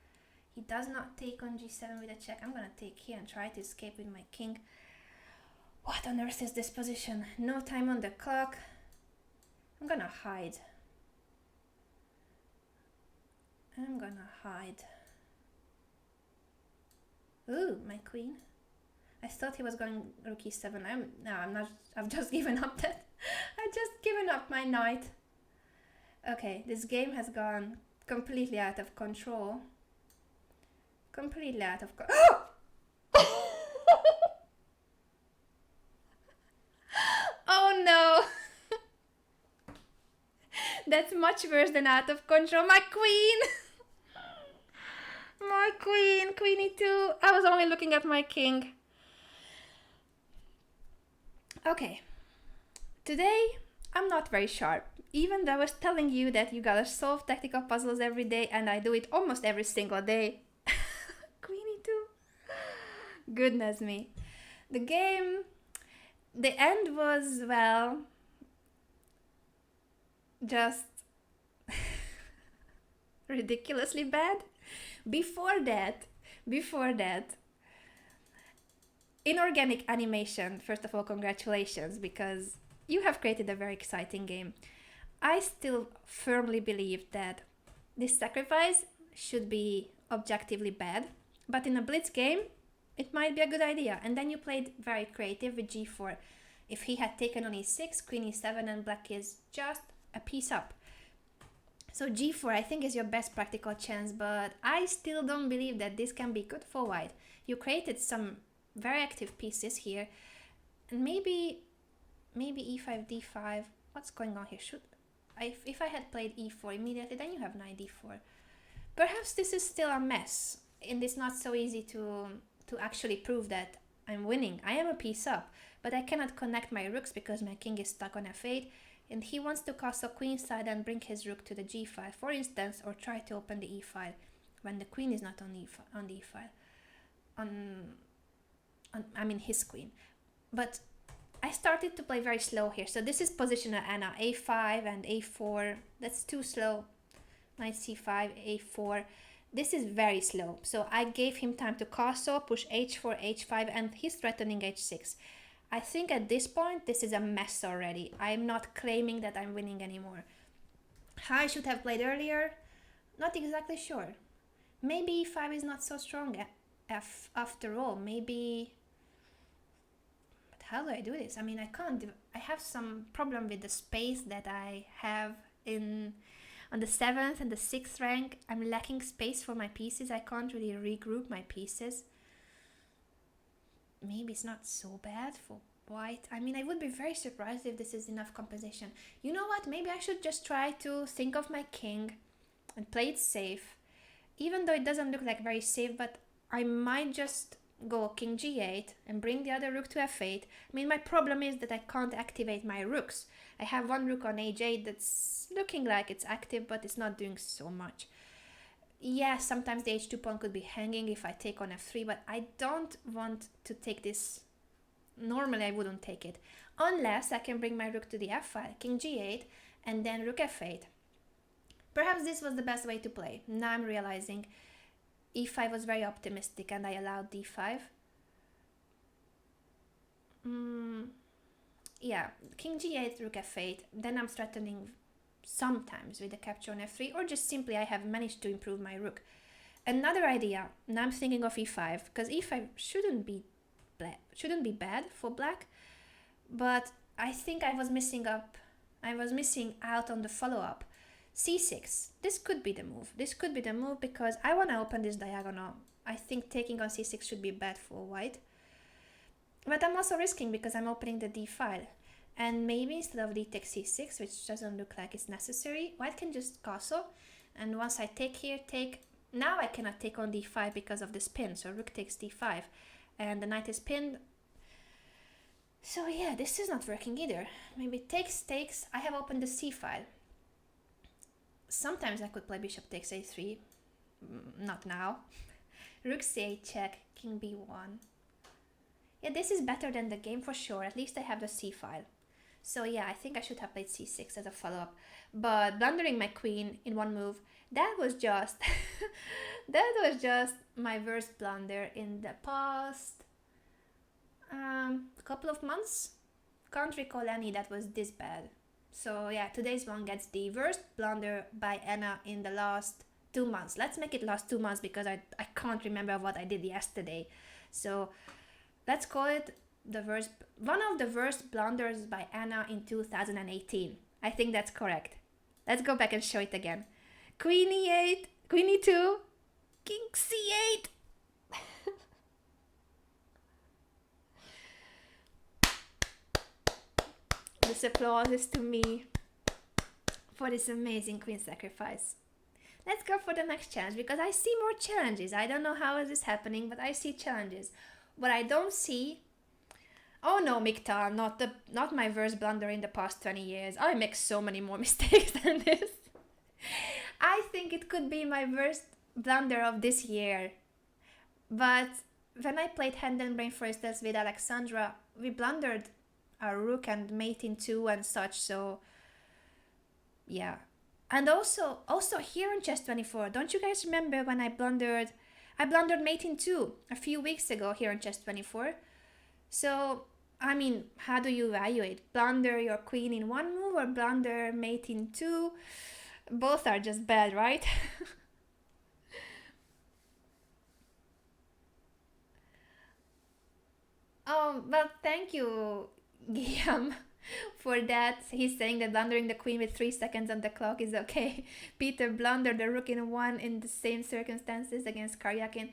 He does not take on g7 with a check. I'm gonna take here and try to escape with my king. What on earth is this position? No time on the clock. I'm gonna hide. I'm gonna hide. Ooh, my queen. I thought he was going rook e7. I'm not. I've just given up that. I've just given up my knight. Okay, this game has gone completely out of control. Completely out of control. Oh no! That's much worse than out of control. My queen! My queen! Queen e2. I was only looking at my king. Okay. Today, I'm not very sharp. Even though I was telling you that you gotta solve tactical puzzles every day, and I do it almost every single day. Queen e2. Goodness me. The game, the end was, well, just ridiculously bad. Before that, before that, inorganic animation, first of all, congratulations, because you have created a very exciting game. I still firmly believe that this sacrifice should be objectively bad, but in a blitz game, it might be a good idea. And then you played very creative with g4. If he had taken on e6, queen e7, and black is just a piece up. So g4 I think is your best practical chance, but I still don't believe that this can be good for white. You created some very active pieces here, and maybe e5, d5. What's going on here? If I had played e4 immediately, then you have knight d4. Perhaps this is still a mess, and it's not so easy to actually prove that I'm winning. I am a piece up, but I cannot connect my rooks because my king is stuck on f8, and he wants to castle queenside and bring his rook to the g file, for instance, or try to open the e file when the queen is not on the e file. I mean his queen. But I started to play very slow here. So this is positional Anna, a5 and a4. That's too slow. Knight c5, a4. This is very slow. So I gave him time to castle, push h4, h5, and he's threatening h6. I think at this point, this is a mess already. I'm not claiming that I'm winning anymore. How I should have played earlier? Not exactly sure. Maybe e5 is not so strong after all. Maybe... How do I do this? I mean, I can't. I have some problem with the space that I have on the 7th and the 6th rank. I'm lacking space for my pieces. I can't really regroup my pieces. Maybe it's not so bad for white. I mean, I would be very surprised if this is enough compensation. You know what? Maybe I should just try to think of my king and play it safe. Even though it doesn't look like very safe, but I might just go king g8 and bring the other rook to f8. I mean, my problem is that I can't activate my rooks. I have one rook on h8 that's looking like it's active, but it's not doing so much. Yeah, sometimes the h2 pawn could be hanging if I take on f3, but I don't want to take this. Normally I wouldn't take it, unless I can bring my rook to the f file, king g8, and then rook f8. Perhaps this was the best way to play. Now I'm realizing e5 was very optimistic and I allowed d5. Yeah, king g8, rook f8, then I'm threatening sometimes with the capture on f3, or just simply I have managed to improve my rook. Another idea, now I'm thinking of e5, because e5 shouldn't be bad for black, but I think I was missing out on the follow-up. c6, this could be the move, because I want to open this diagonal. I think taking on c6 should be bad for white, but I'm also risking because I'm opening the d file, and maybe instead of d takes c6, which doesn't look like it's necessary, white can just castle, and once I take here, now I cannot take on d5 because of the spin, so rook takes d5, and the knight is pinned. So yeah, this is not working either. Maybe takes, I have opened the c file. Sometimes I could play bishop takes a3, not now. Rook c8 check, king b1. Yeah, this is better than the game for sure, at least I have the c file. So yeah, I think I should have played c6 as a follow-up. But blundering my queen in one move, that was just my worst blunder in the past couple of months. Can't recall any that was this bad. So yeah, today's one gets the worst blunder by Anna in the last 2 months. Let's make it last 2 months because I can't remember what I did yesterday. So let's call it one of the worst blunders by Anna in 2018. I think that's correct. Let's go back and show it again. Queen e8, queen e2, king c8. This applause is to me for this amazing queen sacrifice. Let's go for the next challenge because I see more challenges. I don't know how is this happening, but I see challenges. What I don't see... Oh no, Mikta, not my worst blunder in the past 20 years. I make so many more mistakes than this. I think it could be my worst blunder of this year. But when I played Hand and Brain, for instance, with Alexandra, we blundered our rook and mate in 2 and such, so yeah. And also here on Chess 24, don't you guys remember when I blundered mate in 2 a few weeks ago here on Chess 24? So, I mean, how do you evaluate? Blunder your queen in 1 move or blunder mate in 2? Both are just bad, right? Well, thank you, Guillaume, for that. He's saying that blundering the queen with 3 seconds on the clock is okay. Peter blundered the rook in 1 in the same circumstances against Caro-Kann.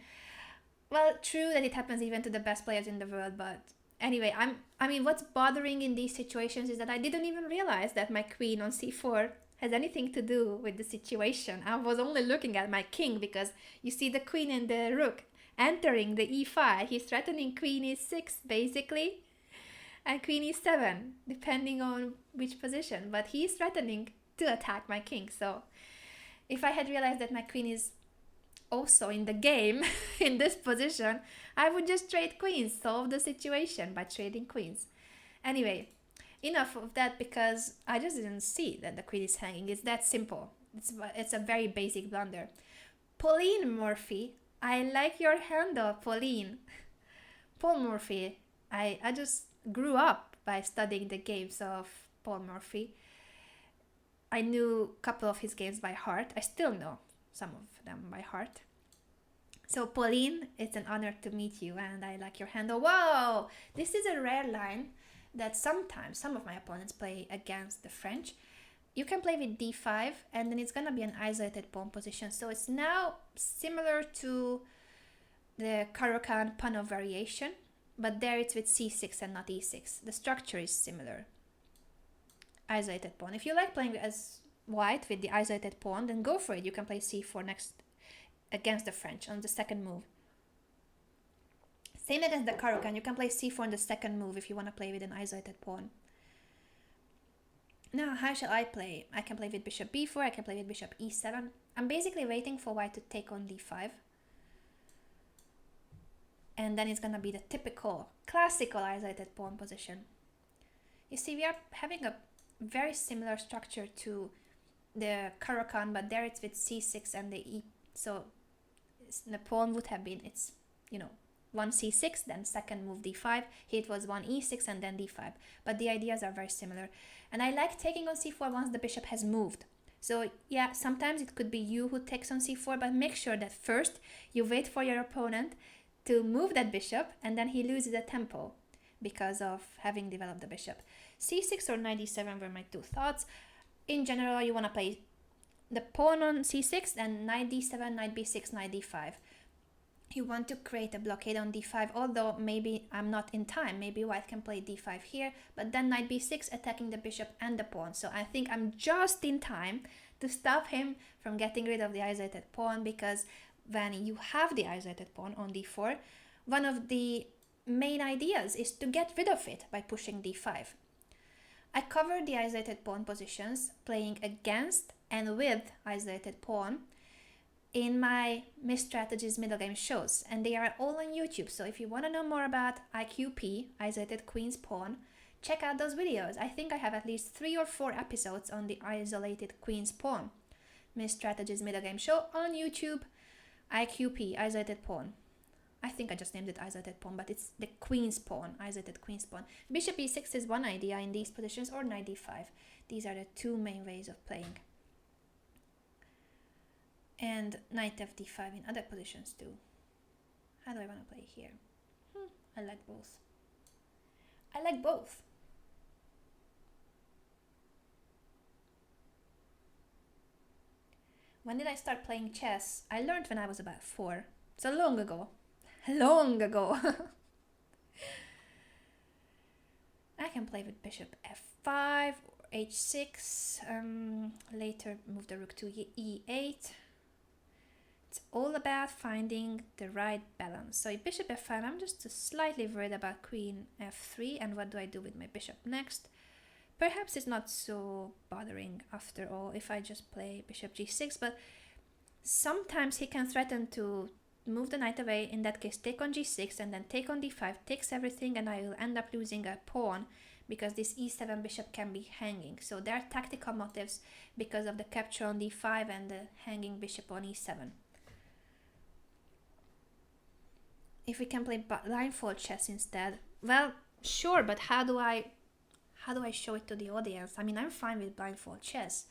Well, true that it happens even to the best players in the world, but anyway, I mean, what's bothering in these situations is that I didn't even realize that my queen on c4 has anything to do with the situation. I was only looking at my king because you see the queen and the rook entering the e5. He's threatening queen e6 basically, and queen e7 depending on which position, but he's threatening to attack my king. So if I had realized that my queen is also in the game in this position, I would just trade queens, solve the situation by trading queens. Anyway, enough of that because I just didn't see that the queen is hanging. It's that simple. It's a very basic blunder. Pauline Murphy, I like your handle, Pauline. Paul Murphy, I just grew up by studying the games of Paul Murphy. I knew a couple of his games by heart. I still know some of them by heart. So Pauline, it's an honor to meet you and I like your handle. Whoa! This is a rare line that sometimes some of my opponents play against the French. You can play with d5 and then it's gonna be an isolated pawn position. So it's now similar to the Caro-Kann Panov variation, but there it's with c6 and not e6. The structure is similar. Isolated pawn. If you like playing as white with the isolated pawn, then go for it. You can play c4 next against the French on the second move. Same against the Caro-Kann. You can play c4 on the second move if you want to play with an isolated pawn. Now, how shall I play? I can play with bishop b4. I can play with bishop e7. I'm basically waiting for white to take on d5. And then it's going to be the typical, classical isolated pawn position. You see, we are having a very similar structure to the Caro-Kann, but there it's with c6 and the e. So the pawn would have been, it's, you know, 1 c6, then second move d5. Here it was 1 e6 and then d5. But the ideas are very similar. And I like taking on c4 once the bishop has moved. So yeah, sometimes it could be you who takes on c4, but make sure that first you wait for your opponent to move that bishop and then he loses a tempo because of having developed the bishop. c6 or knight d7 were my two thoughts. In general, you want to play the pawn on c6 and knight d7, knight b6, knight d5. You want to create a blockade on d5, although maybe I'm not in time. Maybe white can play d5 here, but then knight b6 attacking the bishop and the pawn. So I think I'm just in time to stop him from getting rid of the isolated pawn, because when you have the isolated pawn on d4, one of the main ideas is to get rid of it by pushing d5. I covered the isolated pawn positions playing against and with isolated pawn in my Miss Strategies middle game shows, and they are all on YouTube. So if you want to know more about IQP, isolated queen's pawn, check out those videos. I think I have at least 3 or 4 episodes on the isolated queen's pawn. Miss Strategies middle game show on YouTube, IQP, isolated pawn. I think I just named it isolated pawn, but it's the queen's pawn, isolated queen's pawn. Bishop e6 is one idea in these positions, or knight d5. These are the two main ways of playing. And knight fd5 in other positions too. How do I want to play here? I like both. I like both. When did I start playing chess? I learned when I was about 4. So long ago. Long ago. I can play with bishop f5 or h6. Later move the rook to e8. It's all about finding the right balance. So bishop f5, I'm just slightly worried about queen f3 and what do I do with my bishop next. Perhaps it's not so bothering after all if I just play bishop g6, but sometimes he can threaten to move the knight away. In that case, take on g6 and then take on d5, takes everything, and I will end up losing a pawn because this e7 bishop can be hanging. So there are tactical motives because of the capture on d5 and the hanging bishop on e7. If we can play blindfold chess instead, well, sure, but how do I show it to the audience? I mean, I'm fine with blindfold chess.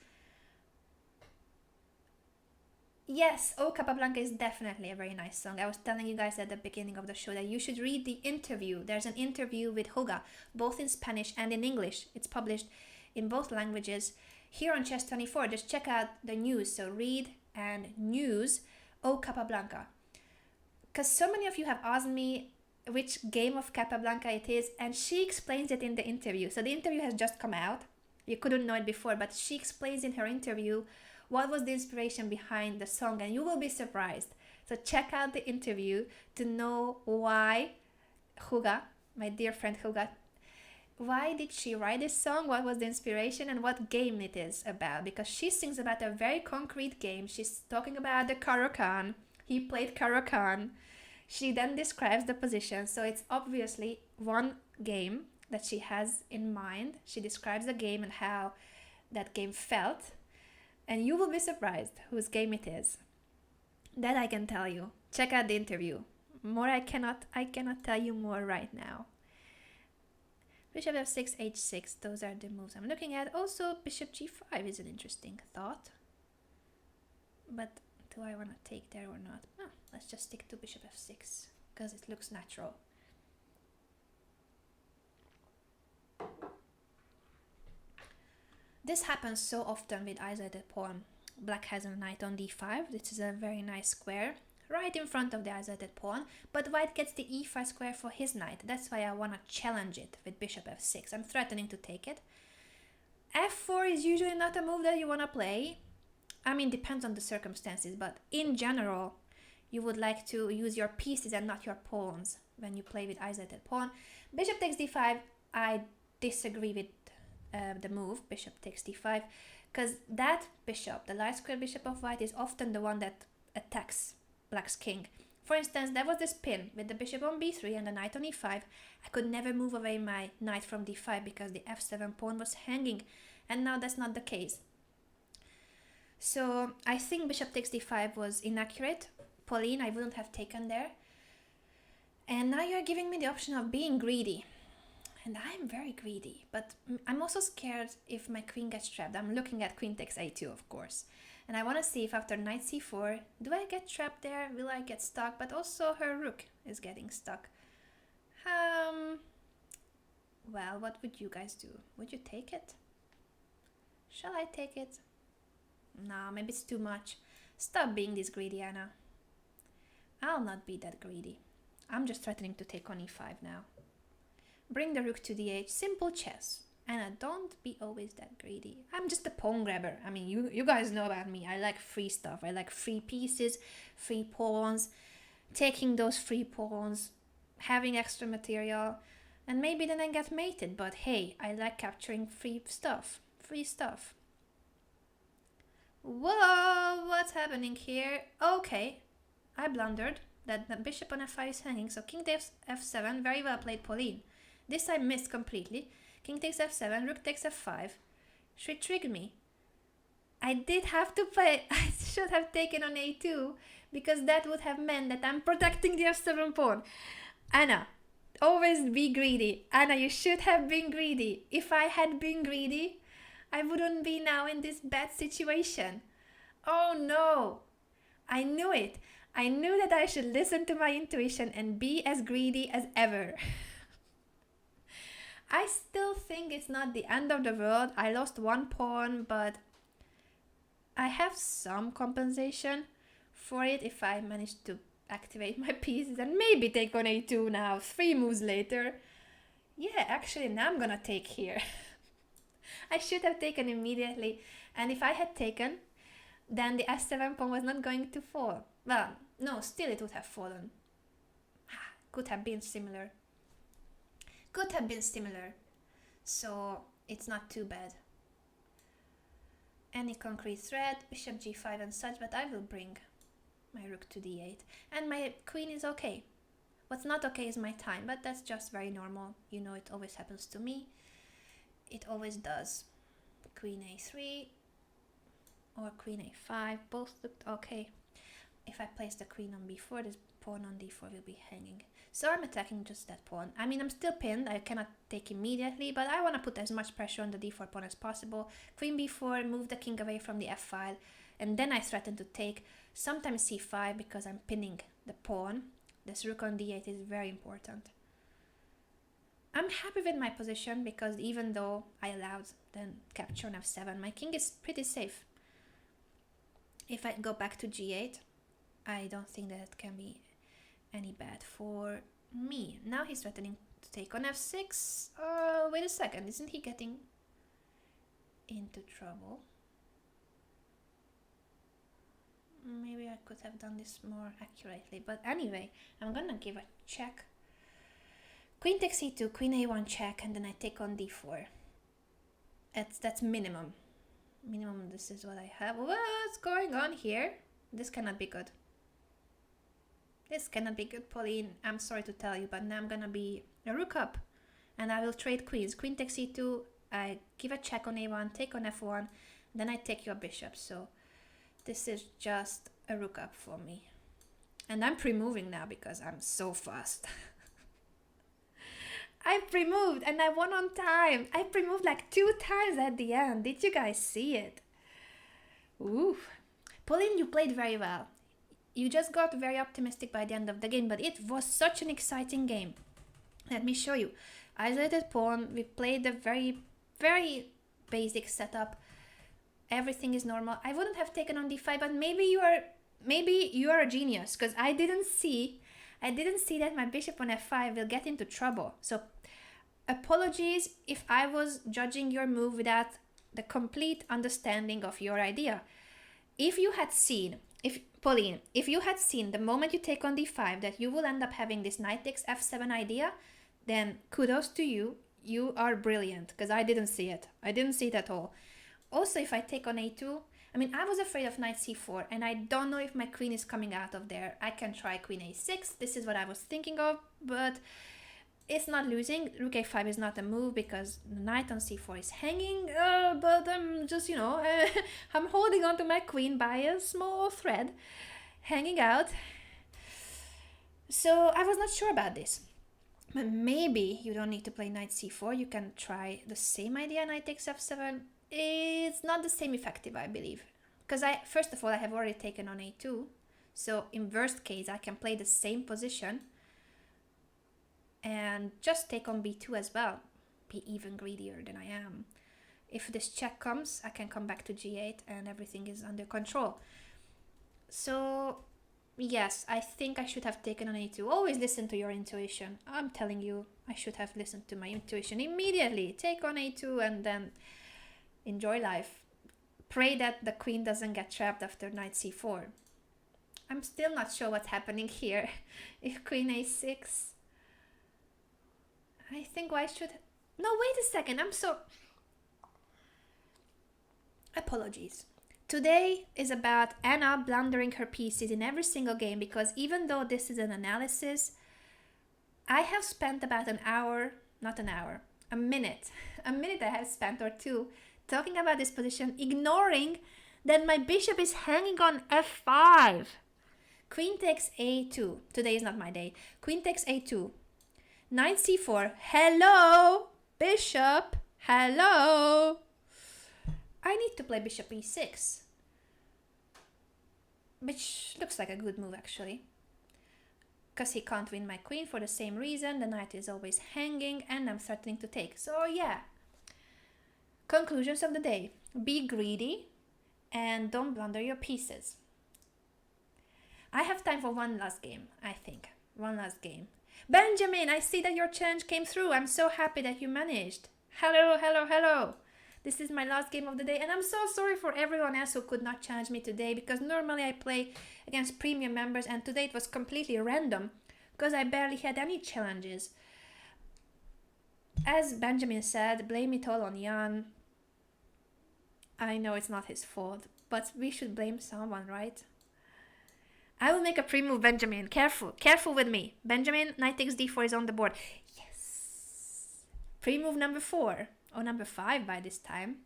Yes, Oh Capablanca is definitely a very nice song. I was telling you guys at the beginning of the show that you should read the interview. There's an interview with Huga, both in Spanish and in English. It's published in both languages here on Chess24. Just check out the news. So read and news Oh Capablanca. Because so many of you have asked me which game of Capablanca it is, and she explains it in the interview. So the interview has just come out. You couldn't know it before, but she explains in her interview what was the inspiration behind the song, and you will be surprised. So check out the interview to know why Huga, my dear friend Huga, why did she write this song, what was the inspiration, and what game it is about. Because she sings about a very concrete game. She's talking about the Caro-Kann. He played Caro-Kann. She then describes the position, so it's obviously one game that she has in mind. She describes the game and how that game felt. And you will be surprised whose game it is. That I can tell you. Check out the interview. More I cannot tell you more right now. Bishop f6, h6, those are the moves I'm looking at. Also, bishop g5 is an interesting thought. But do I want to take there or not? Oh, let's just stick to bishop f6 because it looks natural. This happens so often with isolated pawn. Black has a knight on d5. This is a very nice square right in front of the isolated pawn, but white gets the e5 square for his knight. That's why I want to challenge it with bishop f6. I'm threatening to take it. f4 is usually not a move that you want to play. I mean, depends on the circumstances, but in general, you would like to use your pieces and not your pawns when you play with isolated pawn. Bishop takes d5, I disagree with the move, bishop takes d5, because that bishop, the light square bishop of white, is often the one that attacks black's king. For instance, there was this pin with the bishop on b3 and the knight on e5. I could never move away my knight from d5 because the f7 pawn was hanging, and now that's not the case. So I think bishop takes d5 was inaccurate. Pauline, I wouldn't have taken there. And now you're giving me the option of being greedy. And I'm very greedy, but I'm also scared if my queen gets trapped. I'm looking at queen takes a2, of course. And I want to see if after knight c4, do I get trapped there? Will I get stuck? But also her rook is getting stuck. Well, what would you guys do? Would you take it? Shall I take it? No, maybe it's too much. Stop being this greedy, Anna. I'll not be that greedy. I'm just threatening to take on e5 now. Bring the rook to d8. Simple chess. Anna, don't be always that greedy. I'm just a pawn grabber. I mean, you guys know about me. I like free stuff. I like free pieces, free pawns, taking those free pawns, having extra material, and maybe then I get mated. But hey, I like capturing free stuff. Free stuff. Whoa, what's happening here? Okay, I blundered. That the bishop on f5 is hanging, so king takes f7. Very well played, Pauline. This I missed completely. King takes f7, rook takes f5. She tricked me. I did have to play. I should have taken on a2 because that would have meant that I'm protecting the f7 pawn. Anna, always be greedy. Anna, you should have been greedy. If I had been greedy, I wouldn't be now in this bad situation. Oh no! I knew it. I knew that I should listen to my intuition and be as greedy as ever. I still think it's not the end of the world. I lost one pawn, but I have some compensation for it if I manage to activate my pieces and maybe take on a2 now, 3 moves later. Yeah, actually now I'm gonna take here. I should have taken immediately, and if I had taken, then the s7 pawn was not going to fall. Well, no, still it would have fallen. Could have been similar. Could have been similar. So it's not too bad. Any concrete threat, bishop g5 and such, but I will bring my rook to d8. And my queen is okay. What's not okay is my time, but that's just very normal. You know, it always happens to me. It always does. Queen a3 or queen a5, both looked okay. If I place the queen on b4, this pawn on d4 will be hanging. So I'm attacking just that pawn. I mean, I'm still pinned. I cannot take immediately, but I want to put as much pressure on the d4 pawn as possible. Queen b4, move the king away from the f file, and then I threaten to take sometimes c5 because I'm pinning the pawn. This rook on d8 is very important. I'm happy with my position because even though I allowed then capture on f7, my king is pretty safe. If I go back to g8, I don't think that it can be any bad for me. Now he's threatening to take on f6. Wait a second, isn't he getting into trouble? Maybe I could have done this more accurately, but anyway, I'm gonna give a check. Queen takes e2, queen a1 check, and then I take on d4. That's minimum. Minimum, this is what I have. What's going on here? This cannot be good. This cannot be good, Pauline. I'm sorry to tell you, but now I'm gonna be a rook up. And I will trade queens. Queen takes e2, I give a check on a1, take on f1, then I take your bishop. So this is just a rook up for me. And I'm pre-moving now because I'm so fast. I pre-moved and I won on time. I pre-moved like 2 times at the end. Did you guys see it? Ooh. Pauline, you played very well. You just got very optimistic by the end of the game, but it was such an exciting game. Let me show you. Isolated pawn. We played a very, very basic setup. Everything is normal. I wouldn't have taken on d5, but maybe you are a genius because I didn't see that my bishop on f5 will get into trouble. So apologies if I was judging your move without the complete understanding of your idea. If you had seen, Pauline, if you had seen the moment you take on d5 that you will end up having this knight takes f7 idea, then kudos to you. You are brilliant because I didn't see it. I didn't see it at all. Also, if I take on a2, I mean, I was afraid of knight c4 and I don't know if my queen is coming out of there. I can try queen a6. This is what I was thinking of, but it's not losing. Rook a5 is not a move because the knight on c4 is hanging, but I'm just, I'm holding on to my queen by a small thread, hanging out. So I was not sure about this. But maybe you don't need to play knight c4. You can try the same idea, knight takes f7. It's not the same effective, I believe. Because first of all, I have already taken on a2. So in worst case, I can play the same position and just take on b2 as well. Be even greedier than I am. If this check comes, I can come back to g8 and everything is under control. So yes, I think I should have taken on a2. Always listen to your intuition. I'm telling you, I should have listened to my intuition immediately. Take on a2 and then enjoy life. Pray that the queen doesn't get trapped after knight c4. I'm still not sure what's happening here. If queen a6, I think why should... No, wait a second. Apologies. Today is about Anna blundering her pieces in every single game because even though this is an analysis, I have spent about a minute I have spent or two talking about this position, ignoring that my bishop is hanging on f5. Queen takes a2. Today is not my day. Queen takes a2. Knight c4. Hello, bishop. Hello. I need to play bishop e6, which looks like a good move actually. Because he can't win my queen for the same reason. The knight is always hanging and I'm threatening to take. So yeah. Conclusions of the day. Be greedy and don't blunder your pieces. I have time for one last game, I think. One last game. Benjamin, I see that your challenge came through. I'm so happy that you managed. Hello, hello, hello. This is my last game of the day and I'm so sorry for everyone else who could not challenge me today because normally I play against premium members and today it was completely random because I barely had any challenges. As Benjamin said, blame it all on Jan. I know it's not his fault, but we should blame someone, right? I will make a pre-move, Benjamin. Careful. Careful with me. Benjamin, knight takes d4 is on the board. Yes. Pre-move number 4. Or number 5 by this time.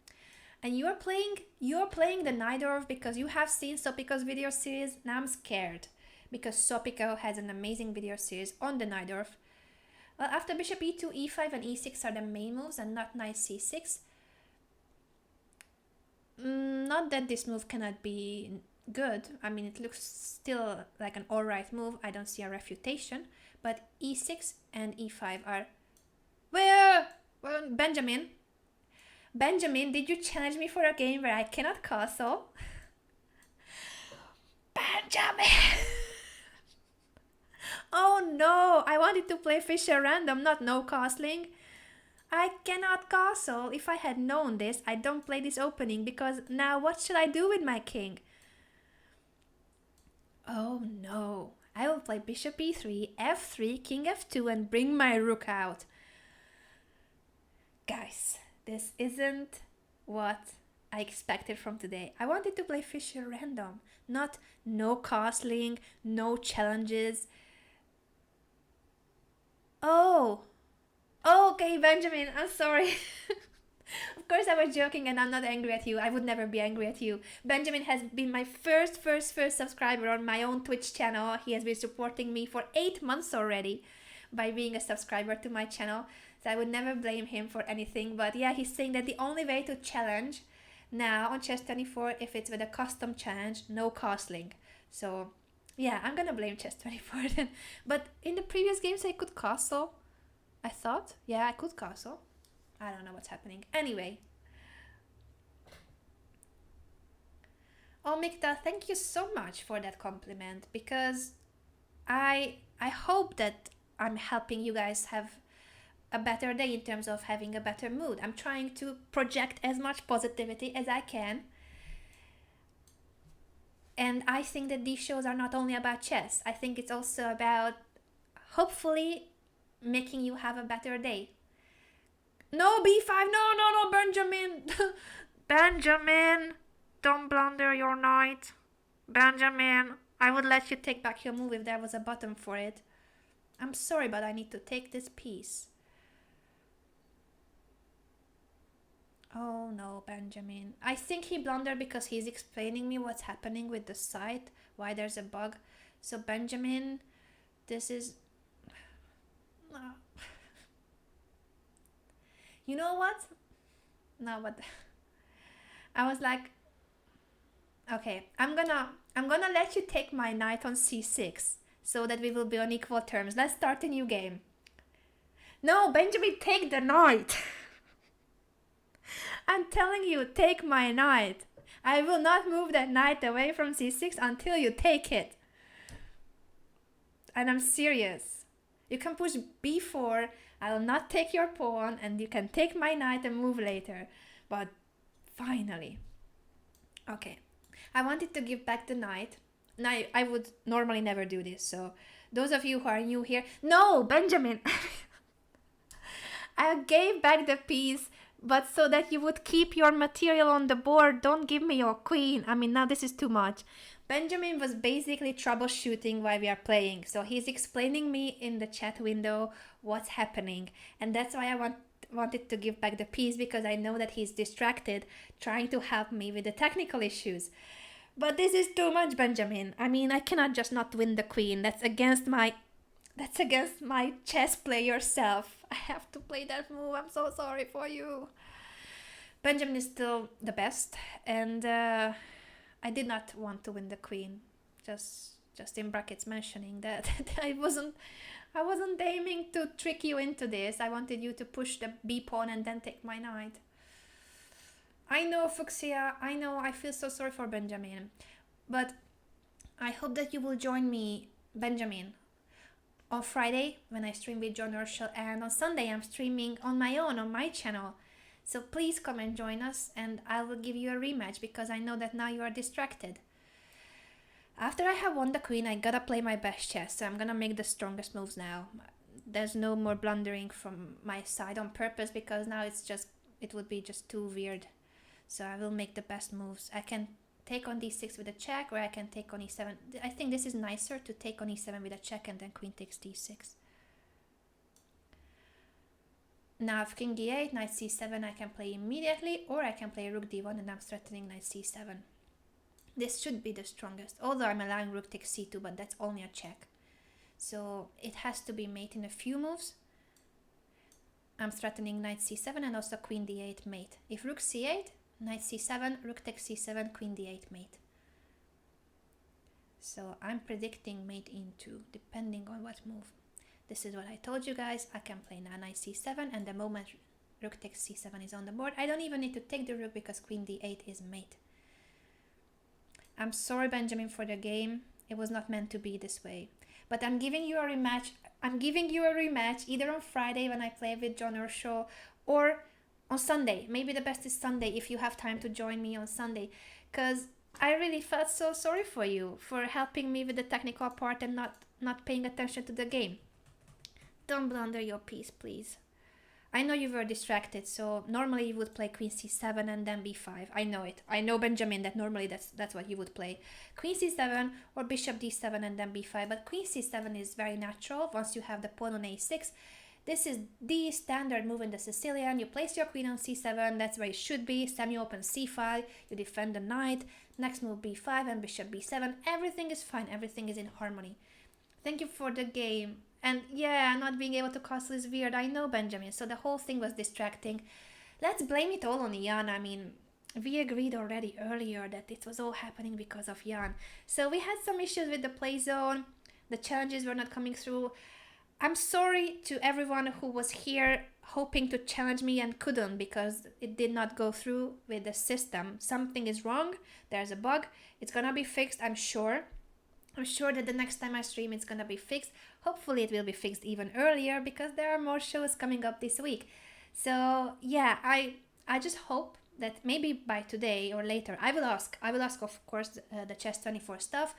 And you're playing the Najdorf because you have seen Sopiko's video series. Now I'm scared. Because Sopiko has an amazing video series on the Najdorf. Well, after bishop e2, e5 and e6 are the main moves and not knight c6. Not that this move cannot be good. I mean, it looks still like an alright move. I don't see a refutation. But e6 and e5 are... Well, Benjamin, did you challenge me for a game where I cannot castle? Benjamin! Oh no, I wanted to play Fischer random, not no castling. I cannot castle. If I had known this, I don't play this opening because now what should I do with my king? Oh no, I will play bishop e3, f3, king f2 and bring my rook out. Guys, this isn't what I expected from today. I wanted to play Fischer random, not no castling, no challenges. Oh, okay, Benjamin, I'm sorry. Of course I was joking and I'm not angry at you. I would never be angry at you. Benjamin has been my first subscriber on my own Twitch channel. He has been supporting me for 8 months already by being a subscriber to my channel. So I would never blame him for anything. But yeah, he's saying that the only way to challenge now on Chess24, if it's with a custom challenge, no castling. So yeah, I'm gonna blame Chess24 then. But in the previous games I could castle. I thought. Yeah, I could castle. I don't know what's happening. Anyway. Oh, Mikta, thank you so much for that compliment. Because I hope that I'm helping you guys have a better day in terms of having a better mood. I'm trying to project as much positivity as I can. And I think that these shows are not only about chess. I think it's also about hopefully making you have a better day. No, b5, no, Benjamin. Benjamin, don't blunder your knight. Benjamin, I would let you take back your move if there was a button for it. I'm sorry, but I need to take this piece. Oh no, Benjamin. I think he blundered because he's explaining me what's happening with the site, why there's a bug. So Benjamin, this is... You know what? No, but I was like, okay, I'm gonna let you take my knight on c6 so that we will be on equal terms. Let's start a new game. No, Benjamin, take the knight. I'm telling you, take my knight. I will not move that knight away from c6 until you take it. And I'm serious. You can push b4, I will not take your pawn, and you can take my knight and move later. But finally. Okay. I wanted to give back the knight. Now, I would normally never do this, so those of you who are new here... No, Benjamin! I gave back the piece, but so that you would keep your material on the board. Don't give me your queen. I mean, now this is too much. Benjamin was basically troubleshooting while we are playing. So he's explaining me in the chat window what's happening. And that's why I wanted to give back the piece, because I know that he's distracted trying to help me with the technical issues. But this is too much, Benjamin. I mean, I cannot just not win the queen. That's against my chess player self. I have to play that move. I'm so sorry for you. Benjamin is still the best, and I did not want to win the queen. Just in brackets mentioning that I wasn't aiming to trick you into this. I wanted you to push the b pawn and then take my knight. I know, Fuxia. I know. I feel so sorry for Benjamin, but I hope that you will join me, Benjamin, on Friday when I stream with John Urschel, and on Sunday I'm streaming on my own on my channel. So please come and join us, and I will give you a rematch because I know that now you are distracted. After I have won the queen, I gotta play my best chess, so I'm gonna make the strongest moves now. There's no more blundering from my side on purpose because now it would be just too weird. So I will make the best moves. I can take on d6 with a check, or I can take on e7. I think this is nicer to take on e7 with a check and then queen takes d6. Now if king e8, knight c7 I can play immediately, or I can play rook d1 and I'm threatening knight c7. This should be the strongest, although I'm allowing rook takes c2, but that's only a check. So it has to be mate in a few moves. I'm threatening knight c7 and also queen d8 mate. If rook c8, knight c7, rook takes c7, queen d8 mate. So I'm predicting mate in 2, depending on what move. This is what I told you guys. I can play now knight c7, and the moment rook takes c7 is on the board, I don't even need to take the rook because queen d8 is mate. I'm sorry, Benjamin, for the game. It was not meant to be this way. But I'm giving you a rematch. I'm giving you a rematch either on Friday when I play with John or Shaw, or on Sunday. Maybe the best is Sunday if you have time to join me on Sunday. Because I really felt so sorry for you for helping me with the technical part and not paying attention to the game. Don't blunder your piece, please. I know you were distracted, so normally you would play queen c7 and then b5. I know it. I know, Benjamin, that normally that's what you would play. Queen c7 or bishop d7 and then b5, but queen c7 is very natural once you have the pawn on a6. This is the standard move in the Sicilian. You place your queen on c7, that's where it should be. Semi-open c5, you defend the knight. Next move b5 and bishop b7. Everything is fine, everything is in harmony. Thank you for the game. And yeah, not being able to castle is weird. I know, Benjamin. So the whole thing was distracting. Let's blame it all on Jan. I mean, we agreed already earlier that it was all happening because of Jan. So we had some issues with the play zone. The challenges were not coming through. I'm sorry to everyone who was here hoping to challenge me and couldn't because it did not go through with the system. Something is wrong. There's a bug. It's gonna be fixed, I'm sure. I'm sure that the next time I stream it's gonna be fixed. Hopefully it will be fixed even earlier because there are more shows coming up this week. So yeah, I just hope that maybe by today or later I will ask of course the Chess24 staff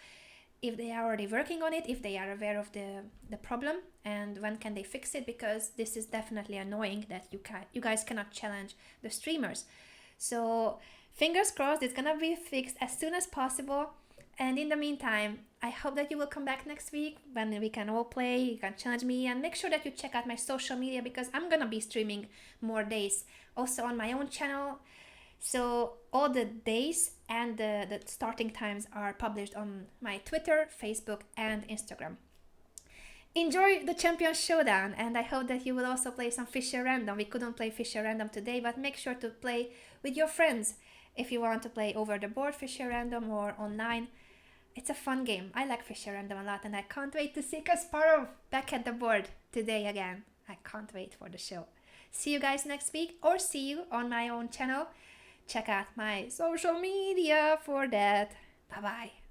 if they are already working on it, if they are aware of the problem and when can they fix it, because this is definitely annoying that you guys cannot challenge the streamers. So fingers crossed it's gonna be fixed as soon as possible. And in the meantime, I hope that you will come back next week when we can all play, you can challenge me, and make sure that you check out my social media because I'm gonna be streaming more days also on my own channel. So all the days and the starting times are published on my Twitter, Facebook and Instagram. Enjoy the Champions Showdown, and I hope that you will also play some Fischer Random. We couldn't play Fischer Random today, but make sure to play with your friends if you want to play over the board Fischer Random or online. It's a fun game. I like Fischer Random a lot and I can't wait to see Kasparov back at the board today again. I can't wait for the show. See you guys next week or see you on my own channel. Check out my social media for that. Bye bye.